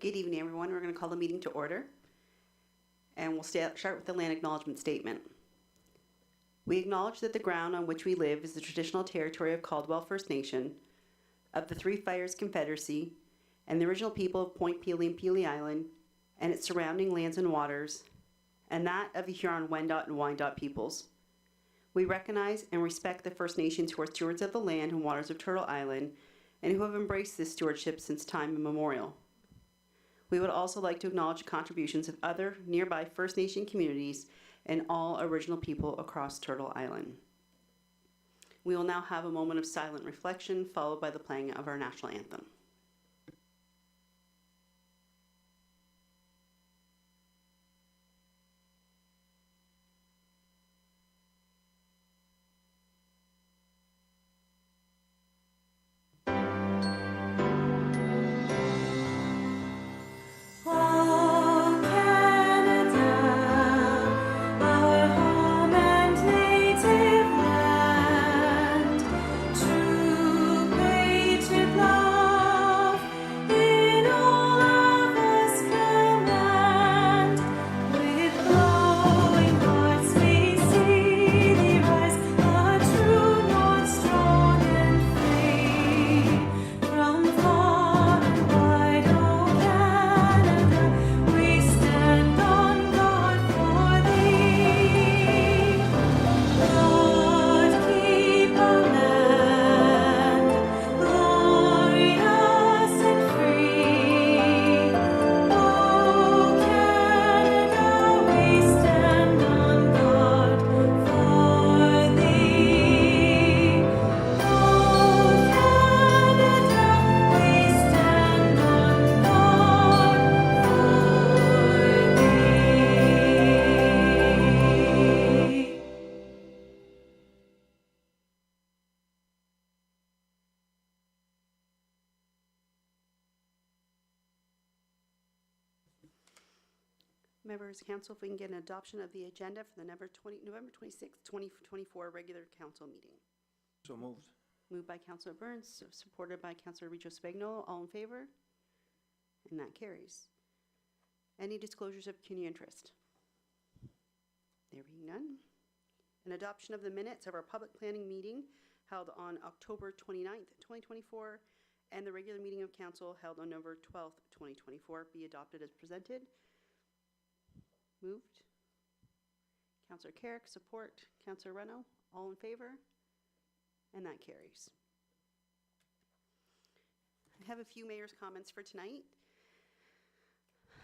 Good evening, everyone. We're going to call the meeting to order. And we'll start with the land acknowledgement statement. We acknowledge that the ground on which we live is the traditional territory of Caldwell First Nation, of the Three Fires Confederacy, and the original people of Point Pelee and Pelee Island, and its surrounding lands and waters, and that of the Huron-Wendat and Wyandot peoples. We recognize and respect the First Nations who are stewards of the land and waters of Turtle Island, and who have embraced this stewardship since time immemorial. We would also like to acknowledge the contributions of other nearby First Nation communities and all original people across Turtle Island. We will now have a moment of silent reflection, followed by the playing of our national anthem. Members, Council, if we can get an adoption of the agenda for the November 26th, 2024 regular council meeting. So moved. Moved by Councillor Burns, supported by Councillor Richo Spagnolo. All in favor? And that carries. Any disclosures of community interest? There being none. An adoption of the minutes of our public planning meeting held on October 29th, 2024, and the regular meeting of council held on November 12th, 2024 be adopted as presented. Moved. Councillor Carrick, support. Councillor Reno, all in favor? And that carries. I have a few mayor's comments for tonight.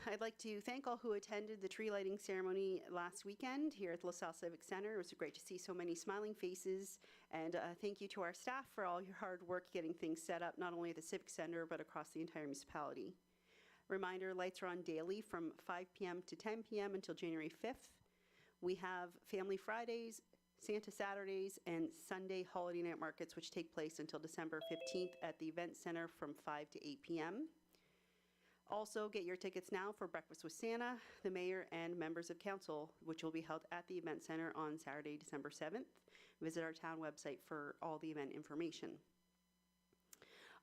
I'd like to thank all who attended the tree lighting ceremony last weekend here at the LaSalle Civic Center. It was great to see so many smiling faces, and thank you to our staff for all your hard work getting things set up, not only at the Civic Center, but across the entire municipality. Reminder, lights are on daily from 5 p.m. to 10 p.m. until January 5th. We have Family Fridays, Santa Saturdays, and Sunday holiday night markets, which take place until December 15th at the Event Center from 5 to 8 p.m. Also, get your tickets now for Breakfast with Santa, the mayor, and members of council, which will be held at the Event Center on Saturday, December 7th. Visit our town website for all the event information.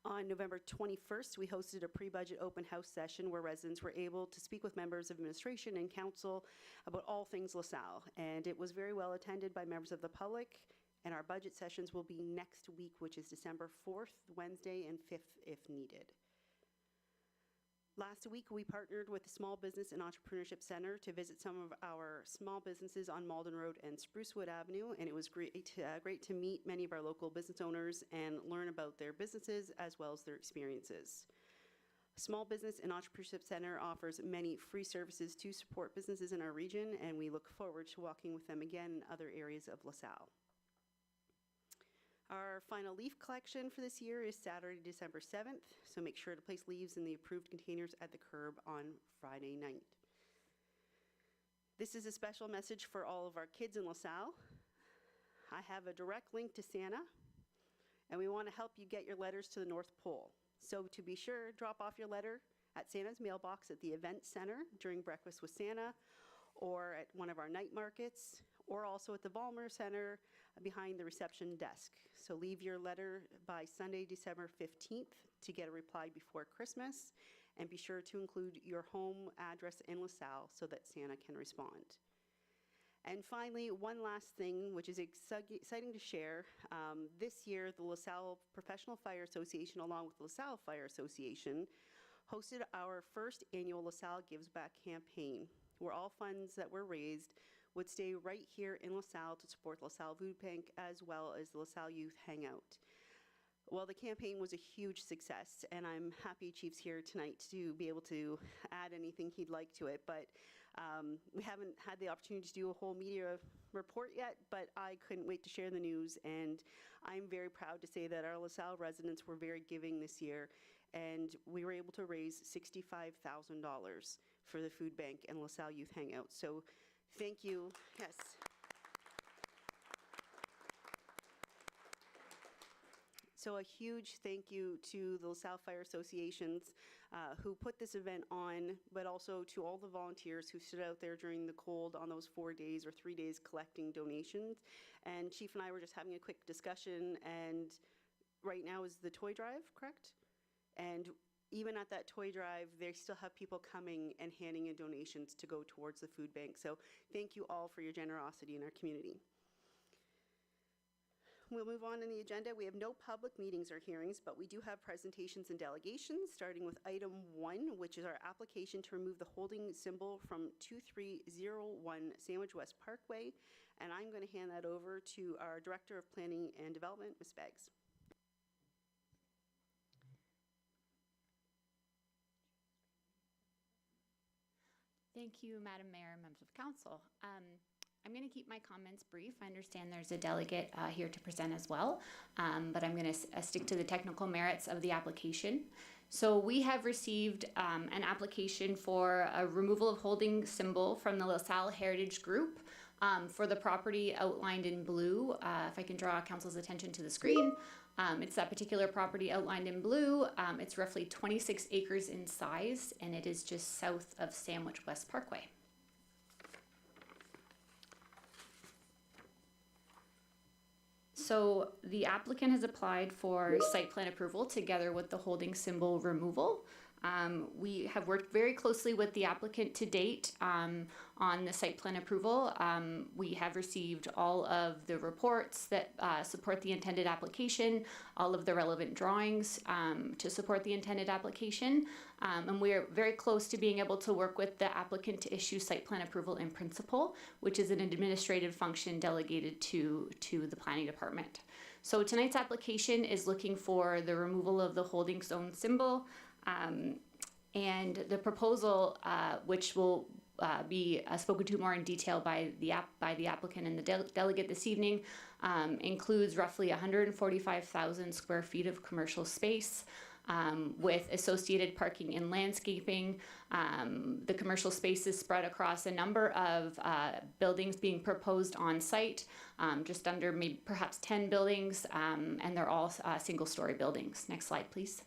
On November 21st, we hosted a pre-budget open house session where residents were able to speak with members of administration and council about all things LaSalle, and it was very well attended by members of the public, and our budget sessions will be next week, which is December 4th, Wednesday, and 5th if needed. Last week, we partnered with the Small Business and Entrepreneurship Center to visit some of our small businesses on Malden Road and Sprucewood Avenue, and it was great to meet many of our local business owners and learn about their businesses as well as their experiences. Small Business and Entrepreneurship Center offers many free services to support businesses in our region, and we look forward to walking with them again in other areas of LaSalle. Our final leaf collection for this year is Saturday, December 7th, so make sure to place leaves in the approved containers at the curb on Friday night. This is a special message for all of our kids in LaSalle. I have a direct link to Santa, and we want to help you get your letters to the North Pole. So to be sure, drop off your letter at Santa's mailbox at the Event Center during Breakfast with Santa, or at one of our night markets, or also at the Vollmer Center behind the reception desk. So leave your letter by Sunday, December 15th to get a reply before Christmas. and be sure to include your home address in LaSalle so that Santa can respond. And finally, one last thing, which is exciting to share. This year, the LaSalle Professional Fire Association, along with LaSalle Fire Association, hosted our first annual LaSalle Gives Back campaign, where all funds that were raised would stay right here in LaSalle to support LaSalle Food Bank as well as the LaSalle Youth Hangout. Well, the campaign was a huge success, and I'm happy Chief's here tonight to be able to add anything he'd like to it, but we haven't had the opportunity to do a whole media report yet, but I couldn't wait to share the news, and I'm very proud to say that our LaSalle residents were very giving this year, and we were able to raise $65,000 for the food bank and LaSalle Youth Hangout. So thank you. Yes. So a huge thank you to the LaSalle Fire Associations who put this event on, but also to all the volunteers who stood out there during the cold on those 4 days or 3 days collecting donations. And Chief and I were just having a quick discussion, and right now is the toy drive, correct? And even at that toy drive, they still have people coming and handing in donations to go towards the food bank. So thank you all for your generosity in our community. We'll move on in the agenda. We have no public meetings or hearings, but we do have presentations and delegations, starting with item 1, which is our application to remove the holding symbol from 2301 Sandwich West Parkway. And I'm going to hand that over to our Director of Planning and Development, Ms. Beggs. Thank you, Madam Mayor, members of council. I'm going to keep my comments brief. I understand there's a delegate here to present as well, but I'm going to stick to the technical merits of the application. So we have received an application for a removal of holding symbol from the LaSalle Heritage Group for the property outlined in blue. If I can draw council's attention to the screen, it's that particular property outlined in blue. It's roughly 26 acres in size, and it is just south of Sandwich West Parkway. So the applicant has applied for site plan approval together with the holding symbol removal. We have worked very closely with the applicant to date on the site plan approval. We have received all of the reports that support the intended application, all of the relevant drawings to support the intended application. And we are very close to being able to work with the applicant to issue site plan approval in principle, which is an administrative function delegated to the planning department. So tonight's application is looking for the removal of the holding zone symbol. And the proposal, which will be spoken to more in detail by the applicant and the delegate this evening, includes roughly 145,000 square feet of commercial space with associated parking and landscaping. The commercial space is spread across a number of buildings being proposed on site, just under maybe perhaps 10 buildings, and they're all single-story buildings. Next slide, please.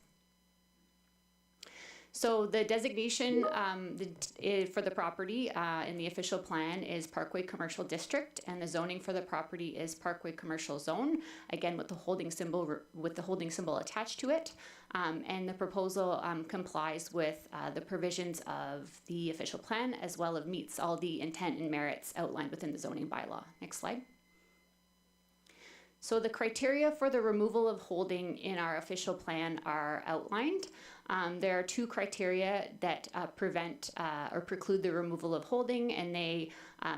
So the designation for the property in the official plan is Parkway Commercial District, and the zoning for the property is Parkway Commercial Zone, again with the holding symbol attached to it. And the proposal complies with the provisions of the official plan, as well as meets all the intent and merits outlined within the zoning bylaw. Next slide. So the criteria for the removal of holding in our official plan are outlined. There are 2 criteria that prevent or preclude the removal of holding, and they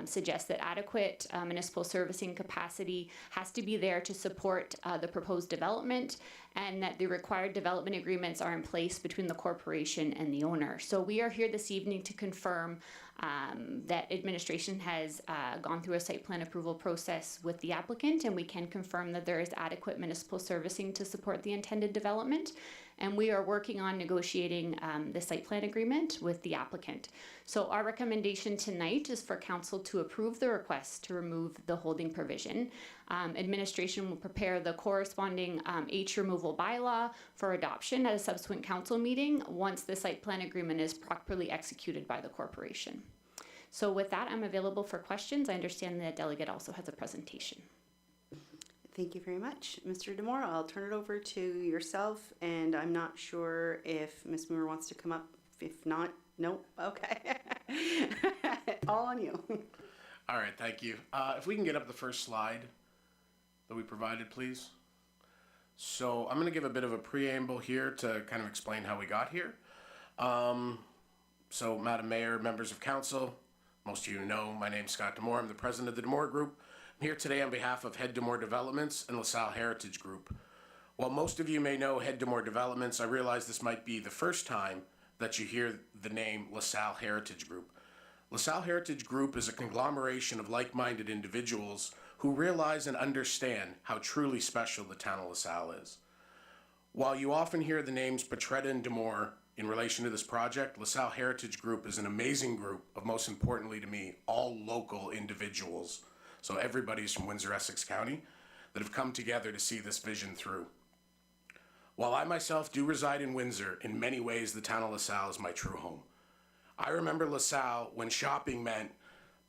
suggest that adequate municipal servicing capacity has to be there to support the proposed development, and that the required development agreements are in place between the corporation and the owner. So we are here this evening to confirm that administration has gone through a site plan approval process with the applicant, and we can confirm that there is adequate municipal servicing to support the intended development. And we are working on negotiating the site plan agreement with the applicant. So our recommendation tonight is for council to approve the request to remove the holding provision. Administration will prepare the corresponding H removal bylaw for adoption at a subsequent council meeting once the site plan agreement is properly executed by the corporation. So with that, I'm available for questions. I understand the delegate also has a presentation. Thank you very much. Mr. DeMora, I'll turn it over to yourself, and I'm not sure if Ms. Moore wants to come up If not, nope, okay. All on you. All right, thank you. If we can get up the first slide that we provided, please. So I'm going to give a bit of a preamble here to kind of explain how we got here. So Madam Mayor, members of council, most of you know my name's Scott D'Amore. I'm the president of the D'Amore Group. I'm here today on behalf of Head D'Amore Developments and LaSalle Heritage Group. While most of you may know Head D'Amore Developments, I realize this might be the first time that you hear the name LaSalle Heritage Group. LaSalle Heritage Group is a conglomeration of like-minded individuals who realize and understand how truly special the town of LaSalle is. While you often hear the names Petretta and D'Amore in relation to this project, LaSalle Heritage Group is an amazing group of, most importantly to me, all local individuals. So everybody's from Windsor-Essex County that have come together to see this vision through. While I myself do reside in Windsor, in many ways the town of LaSalle is my true home. I remember LaSalle when shopping meant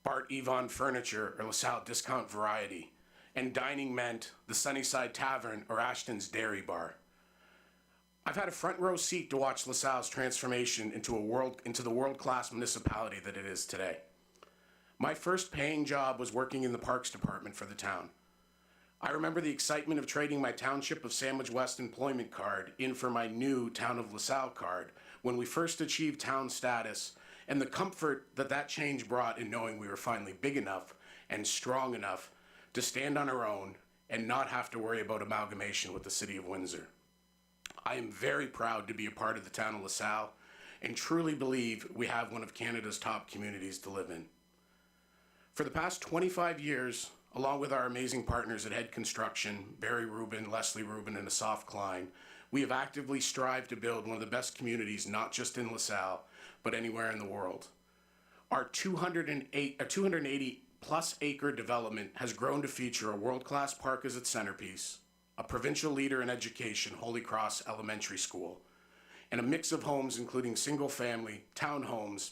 Bart Yvonne Furniture or LaSalle Discount Variety, and dining meant the Sunnyside Tavern or Ashton's Dairy Bar. I've had a front row seat to watch LaSalle's transformation into the world-class municipality that it is today. My first paying job was working in the Parks Department for the town. I remember the excitement of trading my Township of Sandwich West employment card in for my new Town of LaSalle card when we first achieved town status, and the comfort that that change brought in knowing we were finally big enough and strong enough to stand on our own and not have to worry about amalgamation with the city of Windsor. I am very proud to be a part of the town of LaSalle and truly believe we have one of Canada's top communities to live in. For the past 25 years, along with our amazing partners at Head Construction, Barry Rubin, Leslie Rubin, and Asaf Klein, we have actively strived to build one of the best communities, not just in LaSalle, but anywhere in the world. Our 280 plus acre development has grown to feature a world-class park as its centerpiece, a provincial leader in education, Holy Cross Elementary School, and a mix of homes including single-family, townhomes,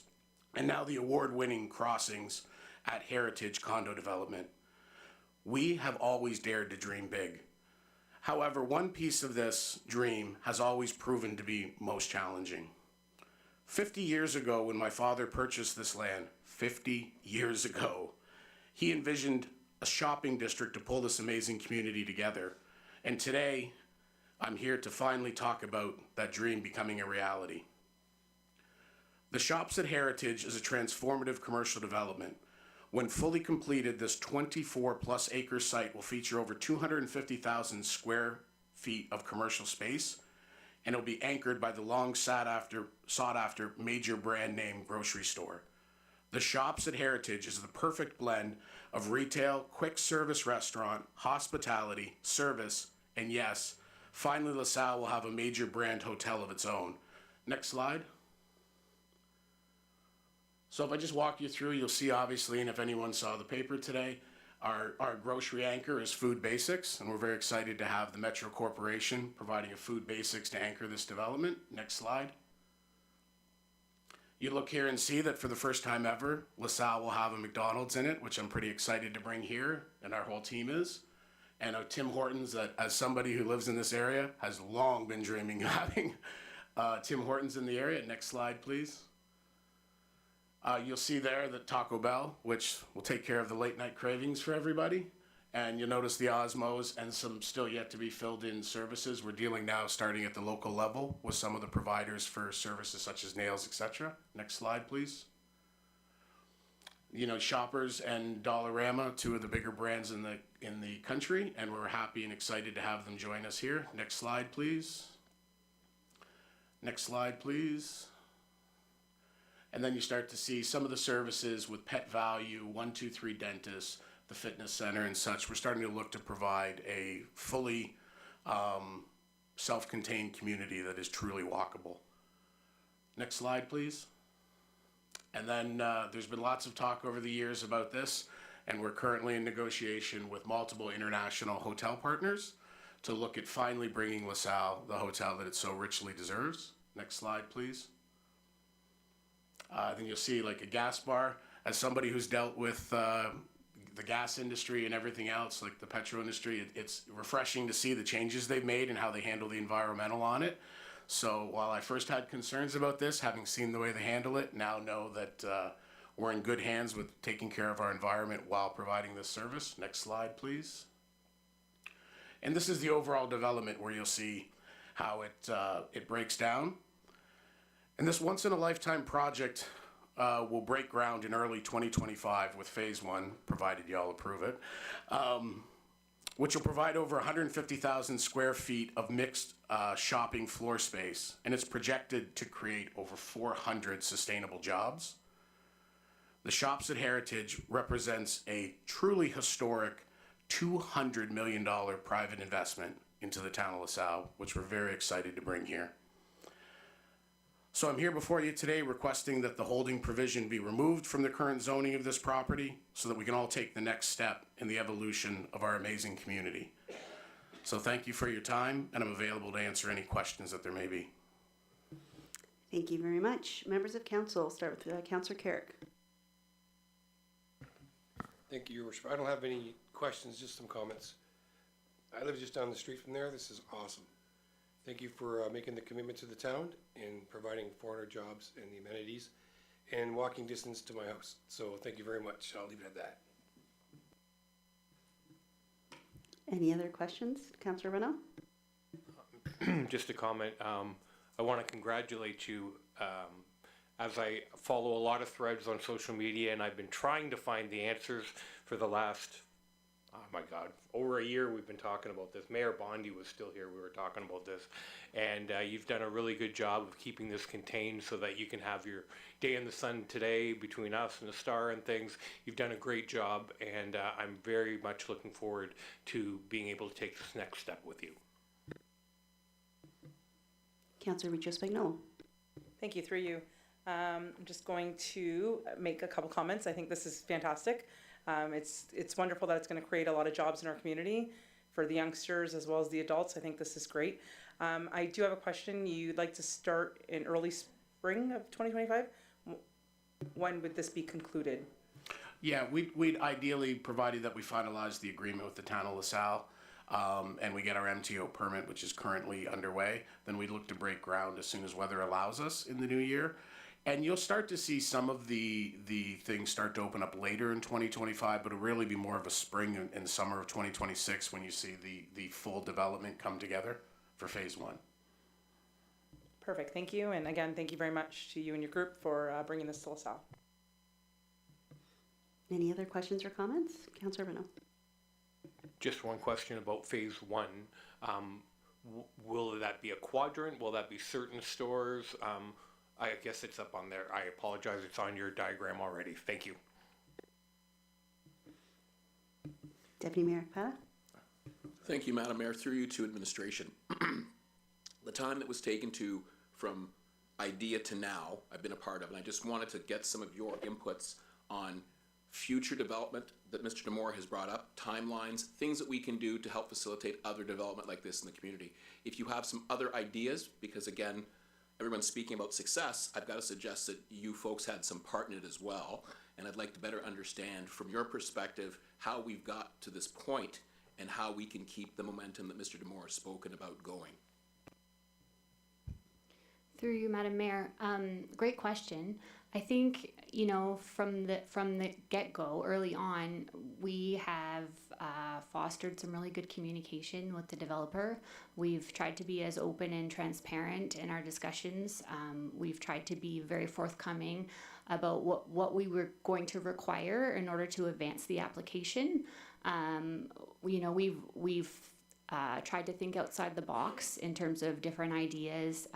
and now the award-winning crossings at Heritage Condo Development. We have always dared to dream big. However, one piece of this dream has always proven to be most challenging. 50 years ago, when my father purchased this land, 50 years ago, he envisioned a shopping district to pull this amazing community together. And today, I'm here to finally talk about that dream becoming a reality. The Shops at Heritage is a transformative commercial development. When fully completed, this 24-plus acre site will feature over 250,000 square feet of commercial space, and it'll be anchored by the long sought-after major brand name grocery store. The Shops at Heritage is the perfect blend of retail, quick service restaurant, hospitality, service, and yes, finally LaSalle will have a major brand hotel of its own. Next slide. So if I just walk you through, you'll see obviously, and if anyone saw the paper today, our grocery anchor is Food Basics, and we're very excited to have the Metro Corporation providing a Food Basics to anchor this development. Next slide. You look here and see that for the first time ever, LaSalle will have a McDonald's in it, which I'm pretty excited to bring here, and our whole team is. And Tim Hortons, that as somebody who lives in this area, has long been dreaming of having Tim Hortons in the area. Next slide, please. You'll see there that Taco Bell, which will take care of the late night cravings for everybody. And you'll notice the Osmos and some still yet to be filled in services. We're dealing now, starting at the local level, with some of the providers for services such as nails, etc. Next slide, please. You know, Shoppers and Dollarama, two of the bigger brands in the country, and we're happy and excited to have them join us here. Next slide, please. Next slide, please. And then you start to see some of the services with Pet Value, 123 Dentists, the fitness center and such. We're starting to look to provide a fully self-contained community that is truly walkable. Next slide, please. And then there's been lots of talk over the years about this, and we're currently in negotiation with multiple international hotel partners to look at finally bringing LaSalle the hotel that it so richly deserves. Next slide, please. Then you'll see like a gas bar. As somebody who's dealt with the gas industry and everything else, like the petrol industry, it's refreshing to see the changes they've made and how they handle the environmental on it. So while I first had concerns about this, having seen the way they handle it, now know that we're in good hands with taking care of our environment while providing this service. Next slide, please. And this is the overall development where you'll see how it breaks down. And this once-in-a-lifetime project will break ground in early 2025 with phase one, provided y'all approve it, which will provide over 150,000 square feet of mixed shopping floor space, and it's projected to create over 400 sustainable jobs. The Shops at Heritage represents a truly historic $200 million private investment into the town of LaSalle, which we're very excited to bring here. So I'm here before you today requesting that the holding provision be removed from the current zoning of this property so that we can all take the next step in the evolution of our amazing community. So thank you for your time, and I'm available to answer any questions that there may be. Thank you very much. Members of council, start with Councillor Carrick. Thank you, Your Worship. I don't have any questions, just some comments. I live just down the street from there. This is awesome. Thank you for making the commitment to the town and providing 400 jobs and the amenities and walking distance to my house. So thank you very much. I'll leave it at that. Any other questions? Councillor Renaud? Just a comment. I want to congratulate you. As I follow a lot of threads on social media, and I've been trying to find the answers for the last, oh my God, over a year we've been talking about this. Mayor Bondi was still here, we were talking about this. And you've done a really good job of keeping this contained so that you can have your day in the sun today between us and the Star and things. You've done a great job, and I'm very much looking forward to being able to take this next step with you. Councillor Richo-Spagnolo. Thank you, through you. I'm just going to make a couple comments. I think this is fantastic. It's wonderful that it's going to create a lot of jobs in our community for the youngsters as well as the adults. I think this is great. I do have a question. You'd like to start in early spring of 2025? When would this be concluded? Yeah, we'd ideally, provided that we finalize the agreement with the town of LaSalle, and we get our MTO permit, which is currently underway, then we'd look to break ground as soon as weather allows us in the new year. And you'll start to see some of the things start to open up later in 2025, but it'll really be more of a spring and summer of 2026 when you see the full development come together for phase one. Perfect, thank you. And again, thank you very much to you and your group for bringing this to LaSalle. Any other questions or comments? Councillor Renaud. Just one question about phase one. Will that be a quadrant? Will that be certain stores? I guess it's up on there. I apologize, it's on your diagram already. Thank you. Deputy Mayor Pata. Thank you, Madam Mayor. Through you to administration. The time that was taken from idea to now, I've been a part of, and I just wanted to get some of your inputs on future development that Mr. D'Amour has brought up, timelines, things that we can do to help facilitate other development like this in the community. If you have some other ideas, because again, everyone's speaking about success, I've got to suggest that you folks had some part in it as well, and I'd like to better understand from your perspective how we've got to this point and how we can keep the momentum that Mr. D'Amour has spoken about going. Through you, Madam Mayor. Great question. I think, you know, from the get-go, early on, we have fostered some really good communication with the developer. We've tried to be as open and transparent in our discussions. We've tried to be very forthcoming about what we were going to require in order to advance the application. You know, we've tried to think outside the box in terms of different ideas,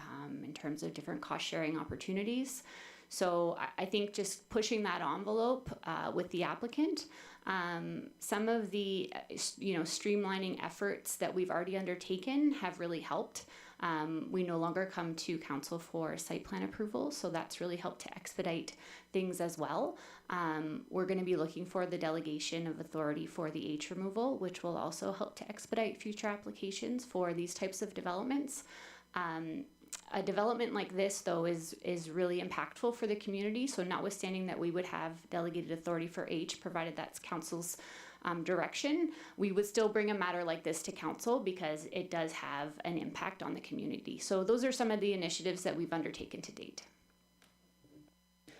in terms of different cost-sharing opportunities. So I think just pushing that envelope with the applicant, some of the streamlining efforts that we've already undertaken have really helped. We no longer come to council for site plan approval, so that's really helped to expedite things as well. We're going to be looking for the delegation of authority for the H removal, which will also help to expedite future applications for these types of developments. A development like this, though, is really impactful for the community. So notwithstanding that we would have delegated authority for H, provided that's council's direction, we would still bring a matter like this to council because it does have an impact on the community. So those are some of the initiatives that we've undertaken to date.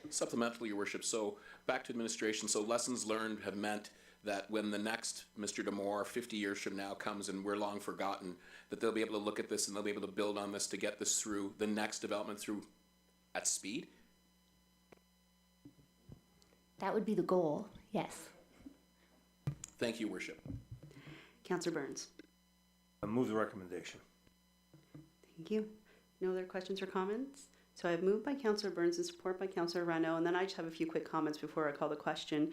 Supplemental, Your Worship, so back to administration, so lessons learned have meant that when the next Mr. Damore, 50 years from now, comes and we're long forgotten, that they'll be able to look at this and they'll be able to build on this to get this through the next development through at speed? That would be the goal, yes. Thank you, Worship. Councillor Burns. I move the recommendation. Thank you. No other questions or comments? So I've moved by Councillor Burns and support by Councillor Rano, and then I just have a few quick comments before I call the question.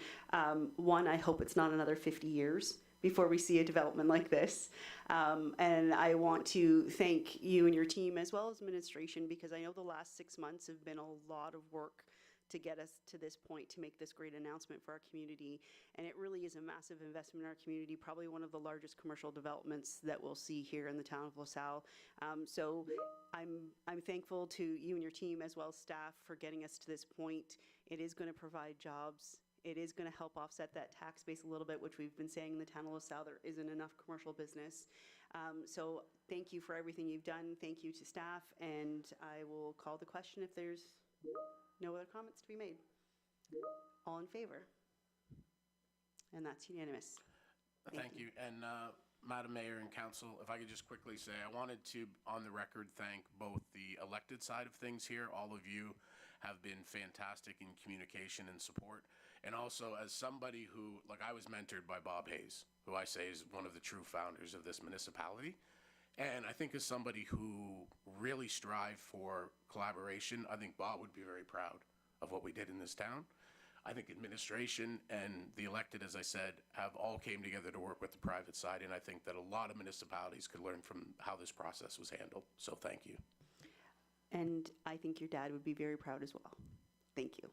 One, I hope it's not another 50 years before we see a development like this. And I want to thank you and your team as well as administration, because I know the last 6 months have been a lot of work to get us to this point, to make this great announcement for our community. And it really is a massive investment in our community, probably one of the largest commercial developments that we'll see here in the town of LaSalle. So I'm thankful to you and your team as well as staff for getting us to this point. It is going to provide jobs. It is going to help offset that tax base a little bit, which we've been saying in the town of LaSalle, there isn't enough commercial business. So thank you for everything you've done. Thank you to staff, and I will call the question if there's no other comments to be made. All in favor? And that's unanimous. Thank you. And Madam Mayor and Council, if I could just quickly say, I wanted to, on the record, thank both the elected side of things here. All of you have been fantastic in communication and support. And also, as somebody who, like, I was mentored by Bob Hayes, who I say is one of the true founders of this municipality. And I think as somebody who really strive for collaboration, I think Bob would be very proud of what we did in this town. I think administration and the elected, as I said, have all came together to work with the private side, and I think that a lot of municipalities could learn from how this process was handled. So thank you. And I think your dad would be very proud as well. Thank you.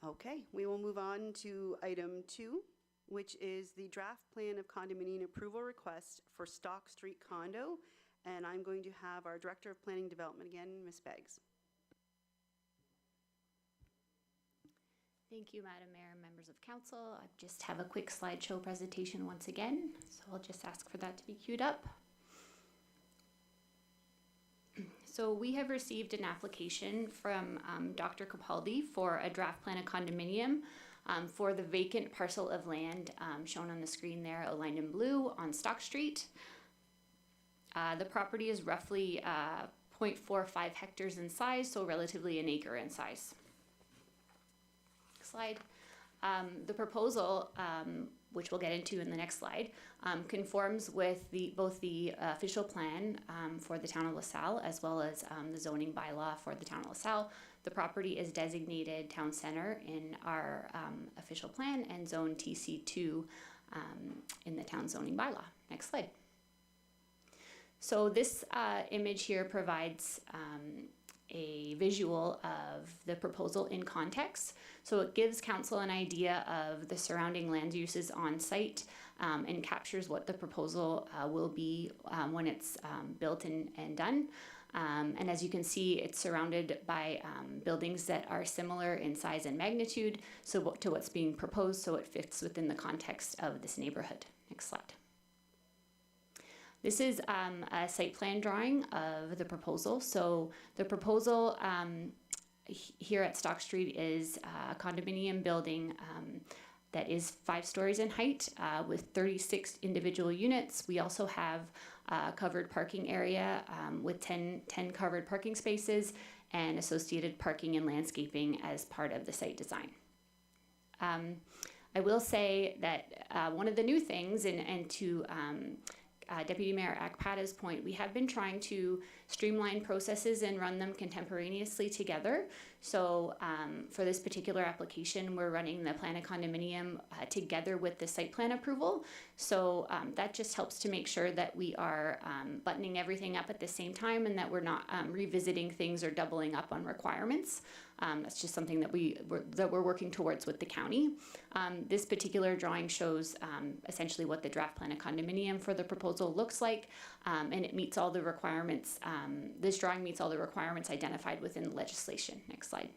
Okay, we will move on to item 2, which is the draft plan of condominium approval request for Stock Street condo. And I'm going to have our Director of Planning Development again, Ms. Beggs. Thank you, Madam Mayor and members of council. I just have a quick slideshow presentation once again, so I'll just ask for that to be queued up. So we have received an application from Dr. Capaldi for a draft plan of condominium for the vacant parcel of land shown on the screen there, outlined in blue on Stock Street. The property is roughly 0.45 hectares in size, so relatively an acre in size. Slide. The proposal, which we'll get into in the next slide, conforms with both the official plan for the town of LaSalle as well as the zoning bylaw for the town of LaSalle. The property is designated town center in our official plan and zone TC2 in the town zoning bylaw. Next slide. So this image here provides a visual of the proposal in context. So it gives council an idea of the surrounding land uses on site and captures what the proposal will be when it's built and done. And as you can see, it's surrounded by buildings that are similar in size and magnitude to what's being proposed, so it fits within the context of this neighborhood. Next slide. This is a site plan drawing of the proposal. So the proposal here at Stock Street is a condominium building that is 5 stories in height with 36 individual units. We also have a covered parking area with 10 covered parking spaces and associated parking and landscaping as part of the site design. I will say that one of the new things, and to Deputy Mayor Akpata's point, we have been trying to streamline processes and run them contemporaneously together. So for this particular application, we're running the plan of condominium together with the site plan approval. So that just helps to make sure that we are buttoning everything up at the same time and that we're not revisiting things or doubling up on requirements. That's just something that we're working towards with the county. This particular drawing shows essentially what the draft plan of condominium for the proposal looks like, and it meets all the requirements. This drawing meets all the requirements identified within the legislation. Next slide.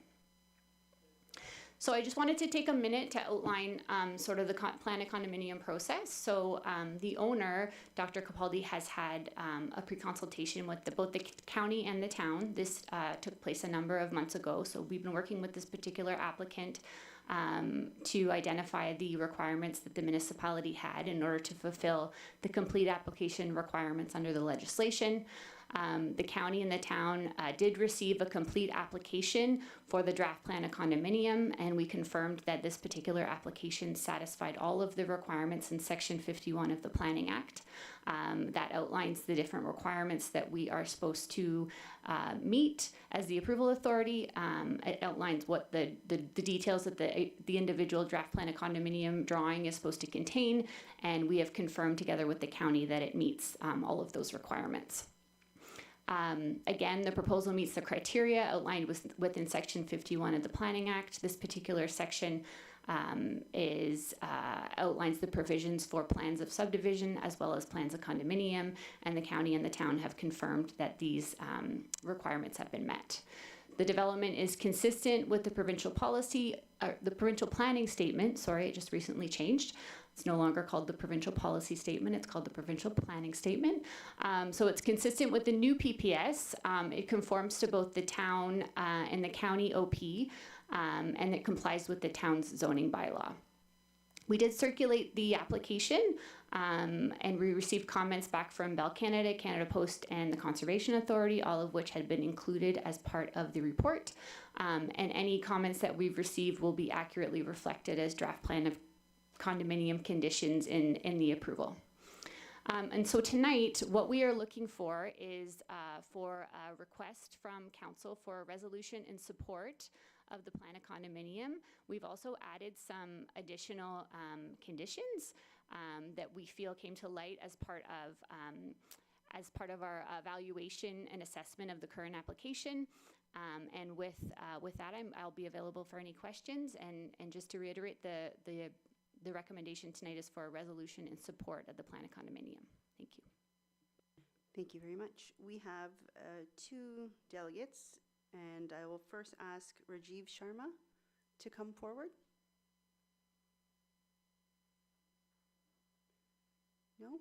So I just wanted to take a minute to outline sort of the plan of condominium process. So the owner, Dr. Capaldi, has had a pre-consultation with both the county and the town. This took place a number of months ago. So we've been working with this particular applicant to identify the requirements that the municipality had in order to fulfill the complete application requirements under the legislation. The county and the town did receive a complete application for the draft plan of condominium, and we confirmed that this particular application satisfied all of the requirements in Section 51 of the Planning Act. That outlines the different requirements that we are supposed to meet as the approval authority. It outlines what the details that the individual draft plan of condominium drawing is supposed to contain, and we have confirmed together with the county that it meets all of those requirements. Again, the proposal meets the criteria outlined within Section 51 of the Planning Act. This particular section outlines the provisions for plans of subdivision as well as plans of condominium, and the county and the town have confirmed that these requirements have been met. The development is consistent with the provincial planning statement. Sorry, it just recently changed. It's no longer called the provincial policy statement, it's called the provincial planning statement. So it's consistent with the new PPS. It conforms to both the town and the county OP, and it complies with the town's zoning bylaw. We did circulate the application, and we received comments back from Bell Canada, Canada Post, and the Conservation Authority, all of which had been included as part of the report. And any comments that we've received will be accurately reflected as draft plan of condominium conditions in the approval. And so tonight, what we are looking for is for a request from council for a resolution in support of the plan of condominium. We've also added some additional conditions that we feel came to light as part of our evaluation and assessment of the current application. And with that, I'll be available for any questions. And just to reiterate, the recommendation tonight is for a resolution in support of the plan of condominium. Thank you. Thank you very much. We have 2 delegates, and I will first ask Rajiv Sharma to come forward. No?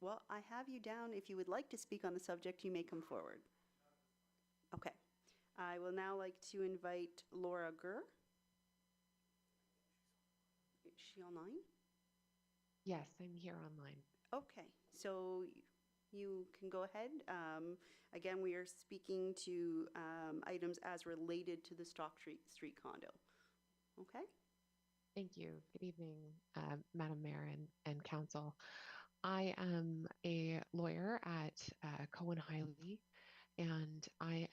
Well, I have you down. If you would like to speak on the subject, you may come forward. Okay. I will now like to invite Laura Gurr. Is she online? Yes, I'm here online. Okay, so you can go ahead. Again, we are speaking to items as related to the Stock Street condo. Okay? Thank you. Good evening, Madam Mayor and Council. I am a lawyer at Cohen Hiley, and I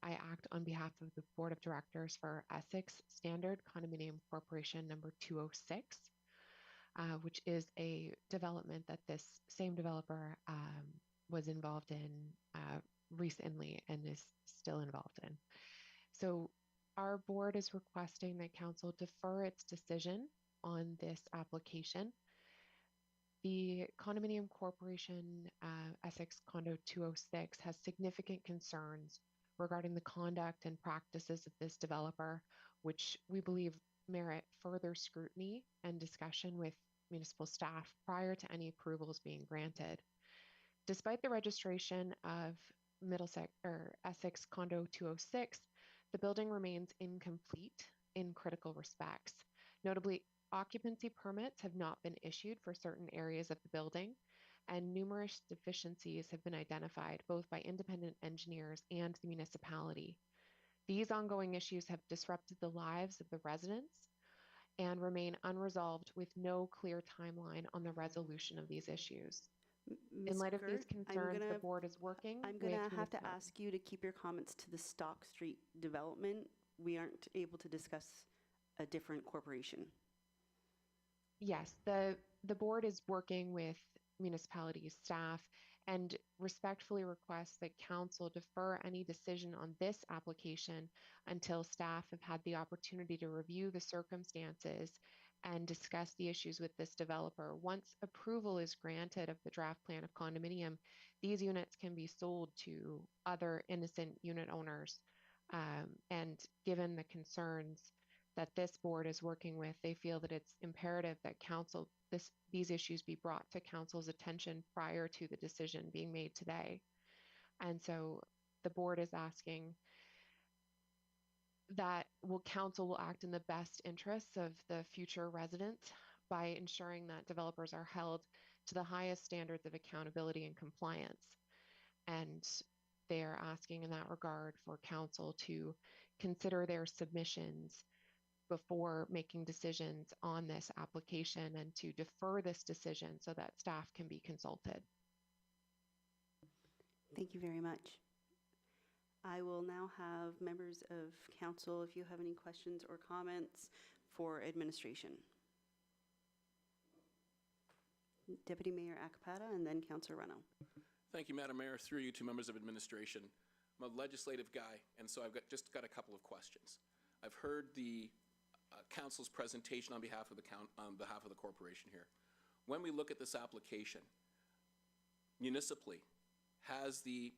act on behalf of the Board of Directors for Essex Standard Condominium Corporation number 206, which is a development that this same developer was involved in recently and is still involved in. So our board is requesting that council defer its decision on this application. The Condominium Corporation Essex Condo 206 has significant concerns regarding the conduct and practices of this developer, which we believe merit further scrutiny and discussion with municipal staff prior to any approvals being granted. Despite the registration of Essex Condo 206, the building remains incomplete in critical respects. Notably, occupancy permits have not been issued for certain areas of the building, and numerous deficiencies have been identified both by independent engineers and the municipality. These ongoing issues have disrupted the lives of the residents and remain unresolved with no clear timeline on the resolution of these issues. In light of these concerns, the board is working. I'm going to have to ask you to keep your comments to the Stock Street development. We aren't able to discuss a different corporation. Yes, the board is working with municipality staff and respectfully request that council defer any decision on this application until staff have had the opportunity to review the circumstances and discuss the issues with this developer. Once approval is granted of the draft plan of condominium, these units can be sold to other innocent unit owners. And given the concerns that this board is working with, they feel that it's imperative that these issues be brought to council's attention prior to the decision being made today. And so the board is asking that council will act in the best interests of the future residents by ensuring that developers are held to the highest standards of accountability and compliance. And they are asking in that regard for council to consider their submissions before making decisions on this application and to defer this decision so that staff can be consulted. Thank you very much. I will now have members of council, if you have any questions or comments for administration. Deputy Mayor Akapata and then Councillor Reno. Thank you, Madam Mayor. Through you to members of administration. I'm a legislative guy, and so I've just got a couple of questions. I've heard the council's presentation on behalf of the corporation here. When we look at this application, municipally, has the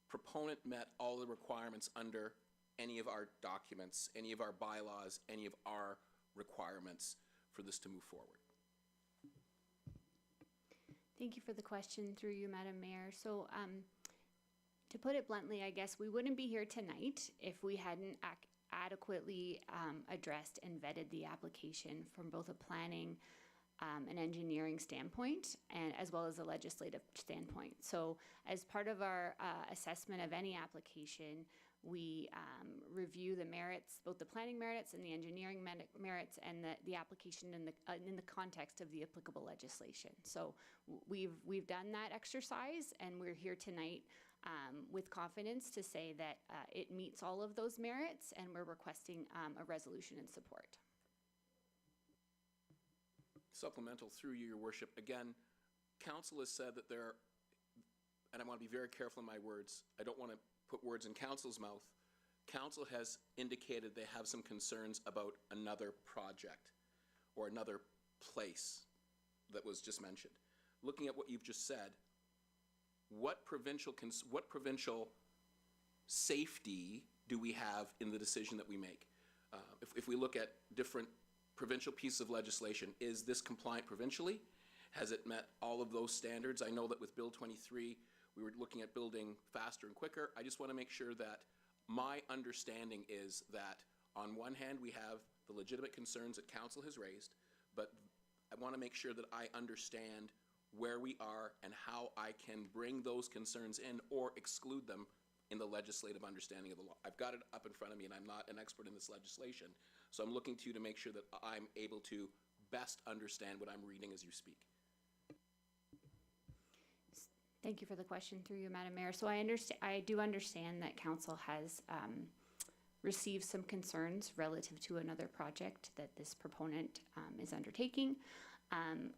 proponent met all the requirements under any of our documents, any of our bylaws, any of our requirements for this to move forward? Thank you for the question through you, Madam Mayor. So to put it bluntly, I guess we wouldn't be here tonight if we hadn't adequately addressed and vetted the application from both a planning and engineering standpoint, and as well as a legislative standpoint. So as part of our assessment of any application, we review the merits, both the planning merits and the engineering merits, and the application in the context of the applicable legislation. So we've done that exercise, and we're here tonight with confidence to say that it meets all of those merits, and we're requesting a resolution in support. Supplemental through you, Your Worship. Again, council has said that there, and I want to be very careful in my words, I don't want to put words in council's mouth. Council has indicated they have some concerns about another project or another place that was just mentioned. Looking at what you've just said, what provincial safety do we have in the decision that we make? If we look at different provincial pieces of legislation, is this compliant provincially? Has it met all of those standards? I know that with Bill 23, we were looking at building faster and quicker. I just want to make sure that my understanding is that on one hand, we have the legitimate concerns that council has raised, but I want to make sure that I understand where we are and how I can bring those concerns in or exclude them in the legislative understanding of the law. I've got it up in front of me, and I'm not an expert in this legislation, so I'm looking to you to make sure that I'm able to best understand what I'm reading as you speak. Thank you for the question through you, Madam Mayor. So I do understand that council has received some concerns relative to another project that this proponent is undertaking.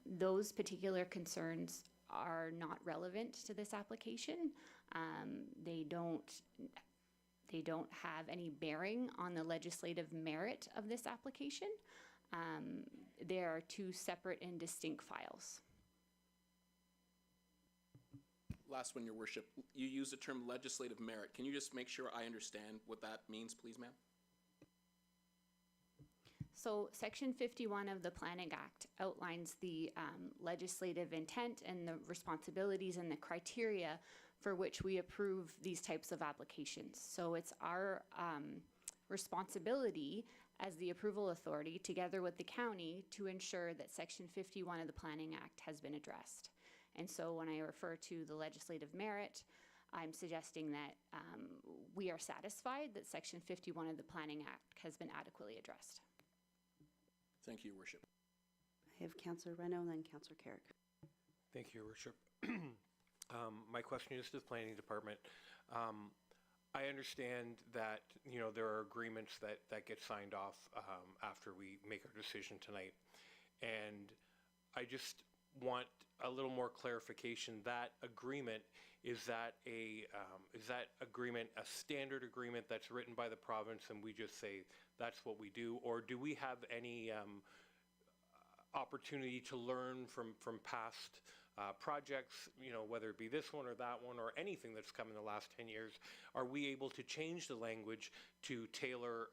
Those particular concerns are not relevant to this application. They don't have any bearing on the legislative merit of this application. There are two separate and distinct files. Last one, Your Worship. You use the term legislative merit. Can you just make sure I understand what that means, please, ma'am? So Section 51 of the Planning Act outlines the legislative intent and the responsibilities and the criteria for which we approve these types of applications. So it's our responsibility as the approval authority, together with the county, to ensure that Section 51 of the Planning Act has been addressed. And so when I refer to the legislative merit, I'm suggesting that we are satisfied that Section 51 of the Planning Act has been adequately addressed. Thank you, Your Worship. I have Councillor Reno and then Councillor Carrick. Thank you, Your Worship. My question is to the Planning Department. I understand that, there are agreements that get signed off after we make our decision tonight. And I just want a little more clarification. That agreement, is that agreement a standard agreement that's written by the province and we just say that's what we do? Or do we have any opportunity to learn from past projects, you know, whether it be this one or that one or anything that's come in the last 10 years, are we able to change the language to tailor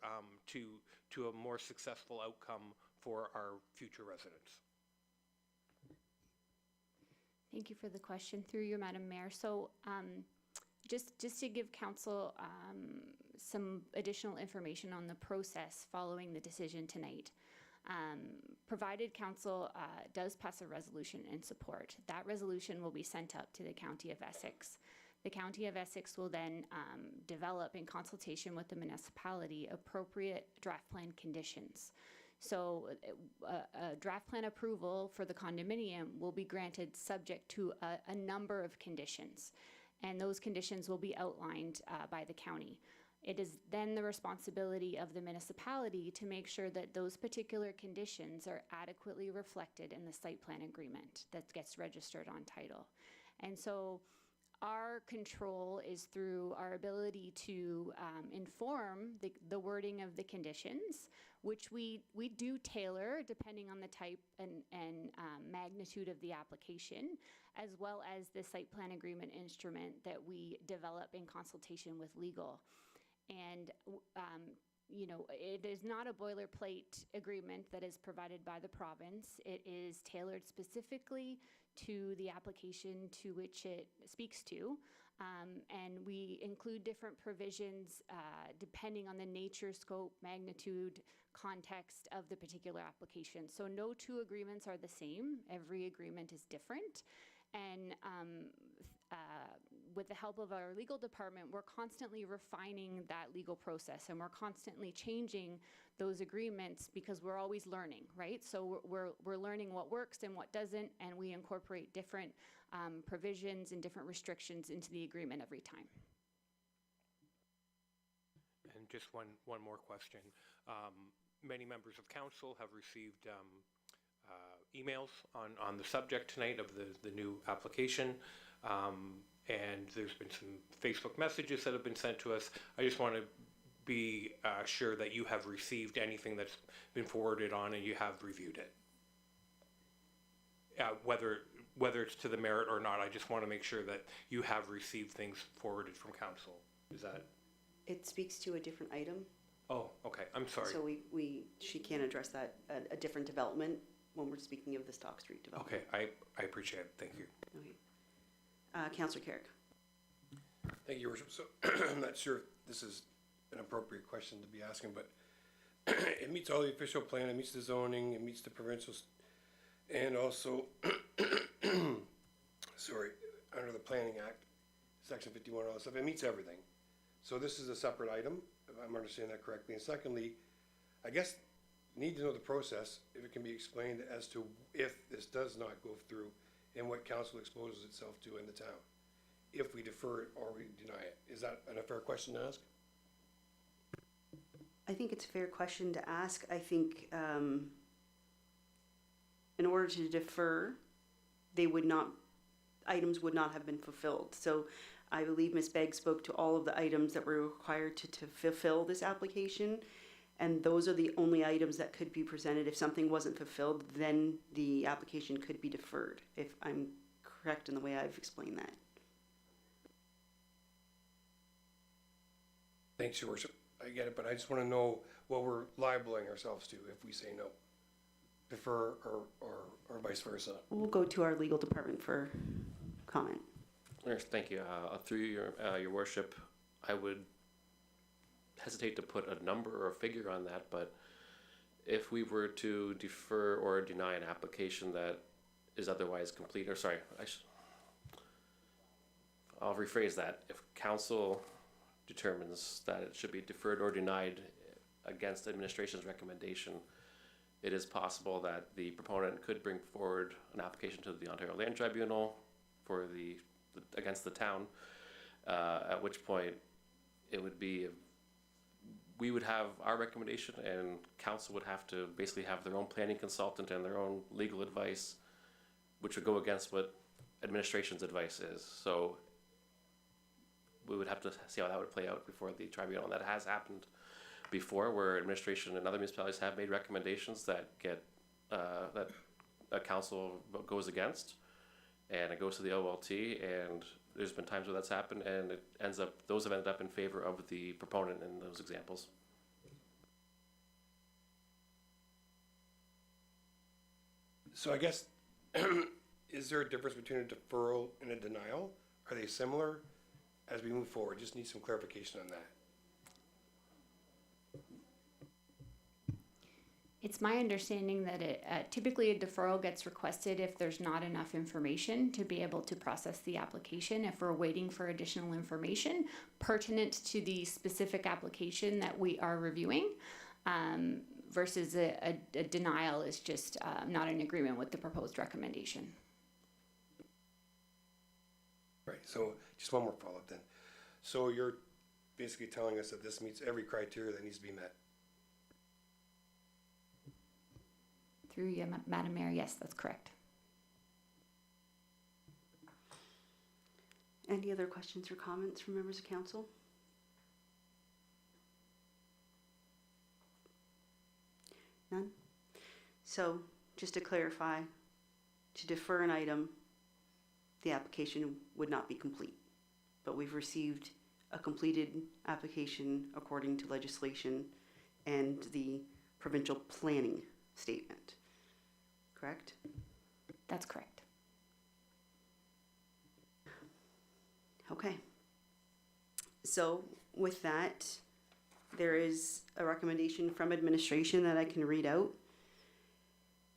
to a more successful outcome for our future residents? Thank you for the question through you, Madam Mayor. So just to give council some additional information on the process following the decision tonight. Provided council does pass a resolution in support, that resolution will be sent up to the County of Essex. The County of Essex will then develop, in consultation with the municipality, appropriate draft plan conditions. So a draft plan approval for the condominium will be granted subject to a number of conditions, and those conditions will be outlined by the county. It is then the responsibility of the municipality to make sure that those particular conditions are adequately reflected in the site plan agreement that gets registered on title. And so our control is through our ability to inform the wording of the conditions, which we do tailor depending on the type and magnitude of the application, as well as the site plan agreement instrument that we develop in consultation with legal. And you know, it is not a boilerplate agreement that is provided by the province. It is tailored specifically to the application to which it speaks to. And we include different provisions depending on the nature, scope, magnitude, context of the particular application. So no two agreements are the same. Every agreement is different. And with the help of our legal department, we're constantly refining that legal process, and we're constantly changing those agreements because we're always learning, right? So we're learning what works and what doesn't, and we incorporate different provisions and different restrictions into the agreement every time. And just one more question. Many members of council have received emails on the subject tonight of the new application. And there's been some Facebook messages that have been sent to us. I just want to be sure that you have received anything that's been forwarded on and you have reviewed it. Whether it's to the merit or not, I just want to make sure that you have received things forwarded from council. Is that? It speaks to a different item. Oh, okay. I'm sorry. So she can't address that, a different development when we're speaking of the Stock Street development. Okay, I appreciate it. Thank you. Okay. Councillor Carrick. Thank you, Your Worship. So I'm not sure if this is an appropriate question to be asking, but it meets all the official plan, it meets the zoning, it meets the provincial, and also, sorry, under the Planning Act, Section 51, all that stuff, it meets everything. So this is a separate item, if I'm understanding that correctly. And secondly, I guess, need to know the process, if it can be explained as to if this does not go through and what council exposes itself to in the town, if we defer it or we deny it. Is that a fair question to ask? I think it's a fair question to ask. I think in order to defer, items would not have been fulfilled. So I believe Ms. Begg spoke to all of the items that were required to fulfill this application. And those are the only items that could be presented. If something wasn't fulfilled, then the application could be deferred, if I'm correct in the way I've explained that. Thanks, Your Worship. I get it, but I just want to know what we're libeling ourselves to if we say no. Defer or vice versa. We'll go to our legal department for comment. Yes, thank you. Through your worship, I would hesitate to put a number or a figure on that, but if we were to defer or deny an application that is otherwise complete, or sorry, I'll rephrase that. If council determines that it should be deferred or denied against administration's recommendation, it is possible that the proponent could bring forward an application to the Ontario Land Tribunal for against the town, at which point it would be, we would have our recommendation and council would have to basically have their own planning consultant and their own legal advice, which would go against what administration's advice is. So we would have to see how that would play out before the tribunal. And that has happened before, where administration and other municipalities have made recommendations that get that a council goes against, and it goes to the OLT, and there's been times where that's happened, and those have ended up in favor of the proponent in those examples. So I guess, is there a difference between a deferral and a denial? Are they similar as we move forward? Just need some clarification on that. It's my understanding that typically a deferral gets requested if there's not enough information to be able to process the application. If we're waiting for additional information pertinent to the specific application that we are reviewing, versus a denial is just not in agreement with the proposed recommendation. Right, so just one more follow-up then. So you're basically telling us that this meets every criteria that needs to be met? Through you, Madam Mayor, yes, that's correct. Any other questions or comments from members of council? None? So, just to clarify, to defer an item, the application would not be complete. But we've received a completed application according to legislation and the provincial planning statement. Correct? That's correct. Okay. So with that, there is a recommendation from administration that I can read out.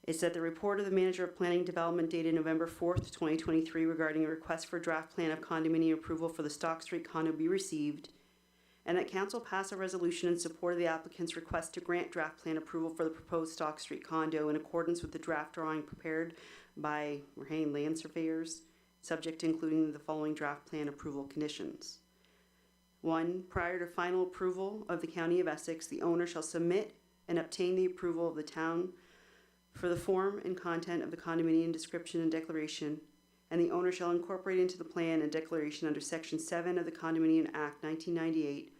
It's that the report of the Manager of Planning Development dated November 4th, 2023 regarding a request for draft plan of condominium approval for the Stock Street condo be received, and that council pass a resolution in support of the applicant's request to grant draft plan approval for the proposed Stock Street condo in accordance with the draft drawing prepared by Rahane Land Surveyors, subject to including the following draft plan approval conditions. 1. Prior to final approval of the County of Essex, the owner shall submit and obtain the approval of the town for the form and content of the condominium description and declaration, and the owner shall incorporate into the plan and declaration under Section 7 of the Condominium Act 1998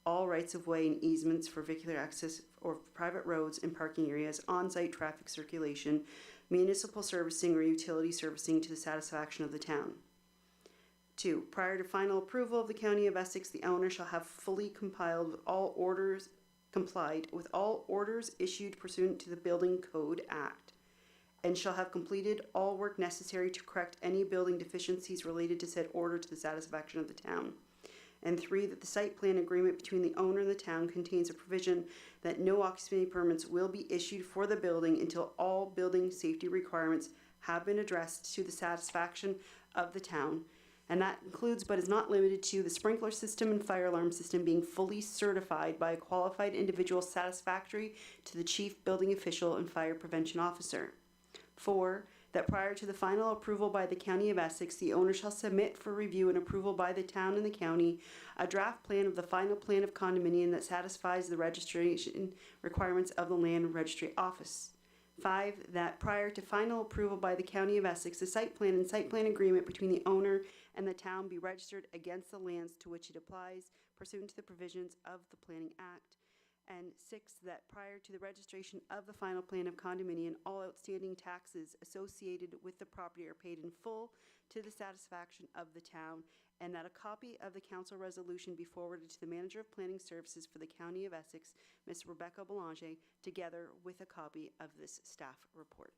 all rights-of-way and easements for vehicular access or private roads and parking areas, on-site traffic circulation, municipal servicing or utility servicing to the satisfaction of the town. 2. Prior to final approval of the County of Essex, the owner shall have fully complied with all orders issued pursuant to the Building Code Act, and shall have completed all work necessary to correct any building deficiencies related to said order to the satisfaction of the town. And 3, that the site plan agreement between the owner and the town contains a provision that no occupancy permits will be issued for the building until all building safety requirements have been addressed to the satisfaction of the town. And that includes, but is not limited to, the sprinkler system and fire alarm system being fully certified by a qualified individual satisfactory to the chief building official and fire prevention officer. 4, that prior to the final approval by the County of Essex, the owner shall submit for review and approval by the town and the county a draft plan of the final plan of condominium that satisfies the registration requirements of the Land Registry Office. 5, that prior to final approval by the County of Essex, the site plan and site plan agreement between the owner and the town be registered against the lands to which it applies pursuant to the provisions of the Planning Act. And 6, that prior to the registration of the final plan of condominium, all outstanding taxes associated with the property are paid in full to the satisfaction of the town, and that a copy of the council resolution be forwarded to the Manager of Planning Services for the County of Essex, Ms. Rebecca Belanger, together with a copy of this staff report.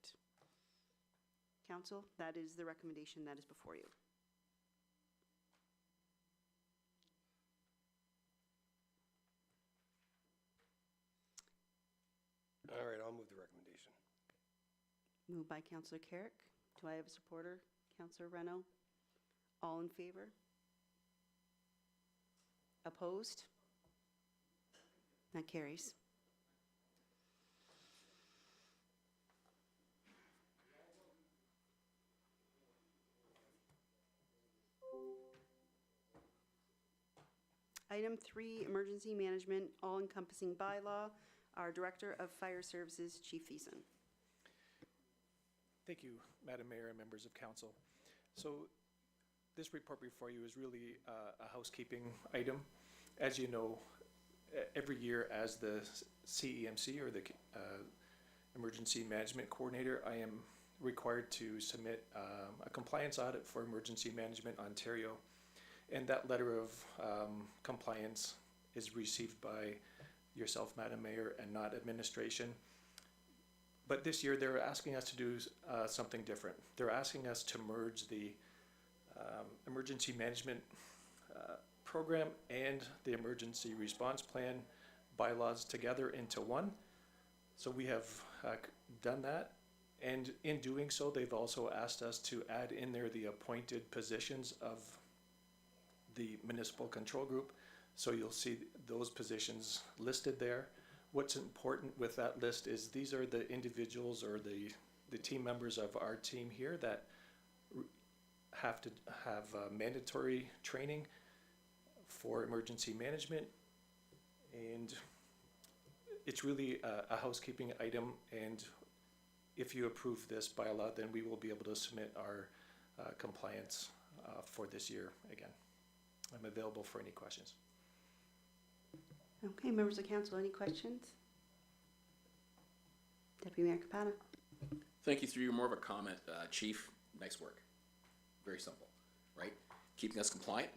Council, that is the recommendation that is before you. All right, I'll move the recommendation. Moved by Councillor Carrick. Do I have a supporter? Councillor Reno? All in favor? Opposed? That carries. Item 3, emergency management, all-encompassing bylaw. Our Director of Fire Services, Chief Thiessen. Thank you, Madam Mayor and members of council. So this report before you is really a housekeeping item. As you know, every year as the CEMC or the Emergency Management Coordinator, I am required to submit a compliance audit for Emergency Management Ontario. And that letter of compliance is received by yourself, Madam Mayor, and not administration. But this year, they're asking us to do something different. They're asking us to merge the emergency management program and the emergency response plan bylaws together into one. So we have done that. And in doing so, they've also asked us to add in there the appointed positions of the municipal control group. So you'll see those positions listed there. What's important with that list is these are the individuals or the team members of our team here that have to have mandatory training for emergency management. And it's really a housekeeping item, and if you approve this bylaw, then we will be able to submit our compliance for this year again. I'm available for any questions. Okay, members of council, any questions? Deputy Mayor Capata. Thank you. Through you, more of a comment, Chief. Nice work. Very simple, right? Keeping us compliant,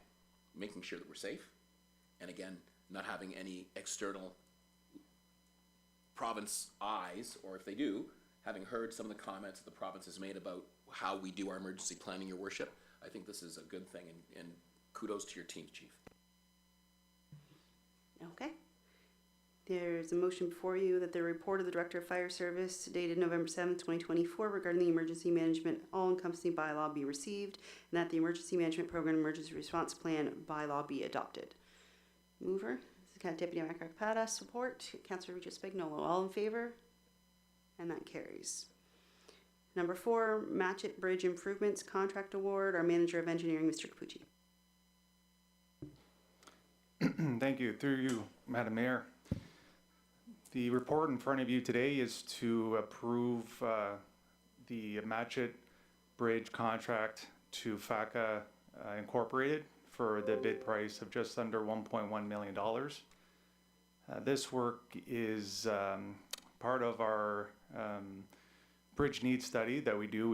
making sure that we're safe, and again, not having any external province eyes, or if they do, having heard some of the comments that the province has made about how we do our emergency planning, Your Worship. I think this is a good thing, and kudos to your team, Chief. Okay. There's a motion before you that the report of the Director of Fire Service dated November 7th, 2024 regarding the emergency management all-encompassing bylaw be received, and that the emergency management program emergency response plan bylaw be adopted. Mover, Deputy Mayor Capata, support, Councillor Regis Spagnolo, all in favor? And that carries. Number 4, Matchett Bridge Improvements Contract Award, our Manager of Engineering, Mr. Capucci. Thank you. Through you, Madam Mayor. The report in front of you today is to approve the Matchett Bridge contract to FACA Incorporated for the bid price of just under $1.1 million. This work is part of our bridge needs study that we do.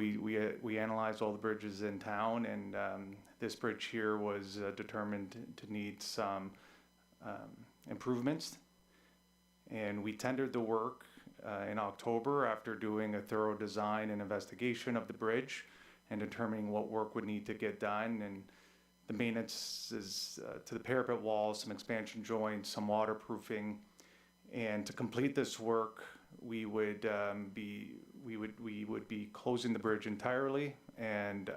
We analyze all the bridges in town, and this bridge here was determined to need some improvements. And we tendered the work in October after doing a thorough design and investigation of the bridge and determining what work would need to get done. And the maintenance is to the parapet walls, some expansion joints, some waterproofing. And to complete this work, we would be closing the bridge entirely. And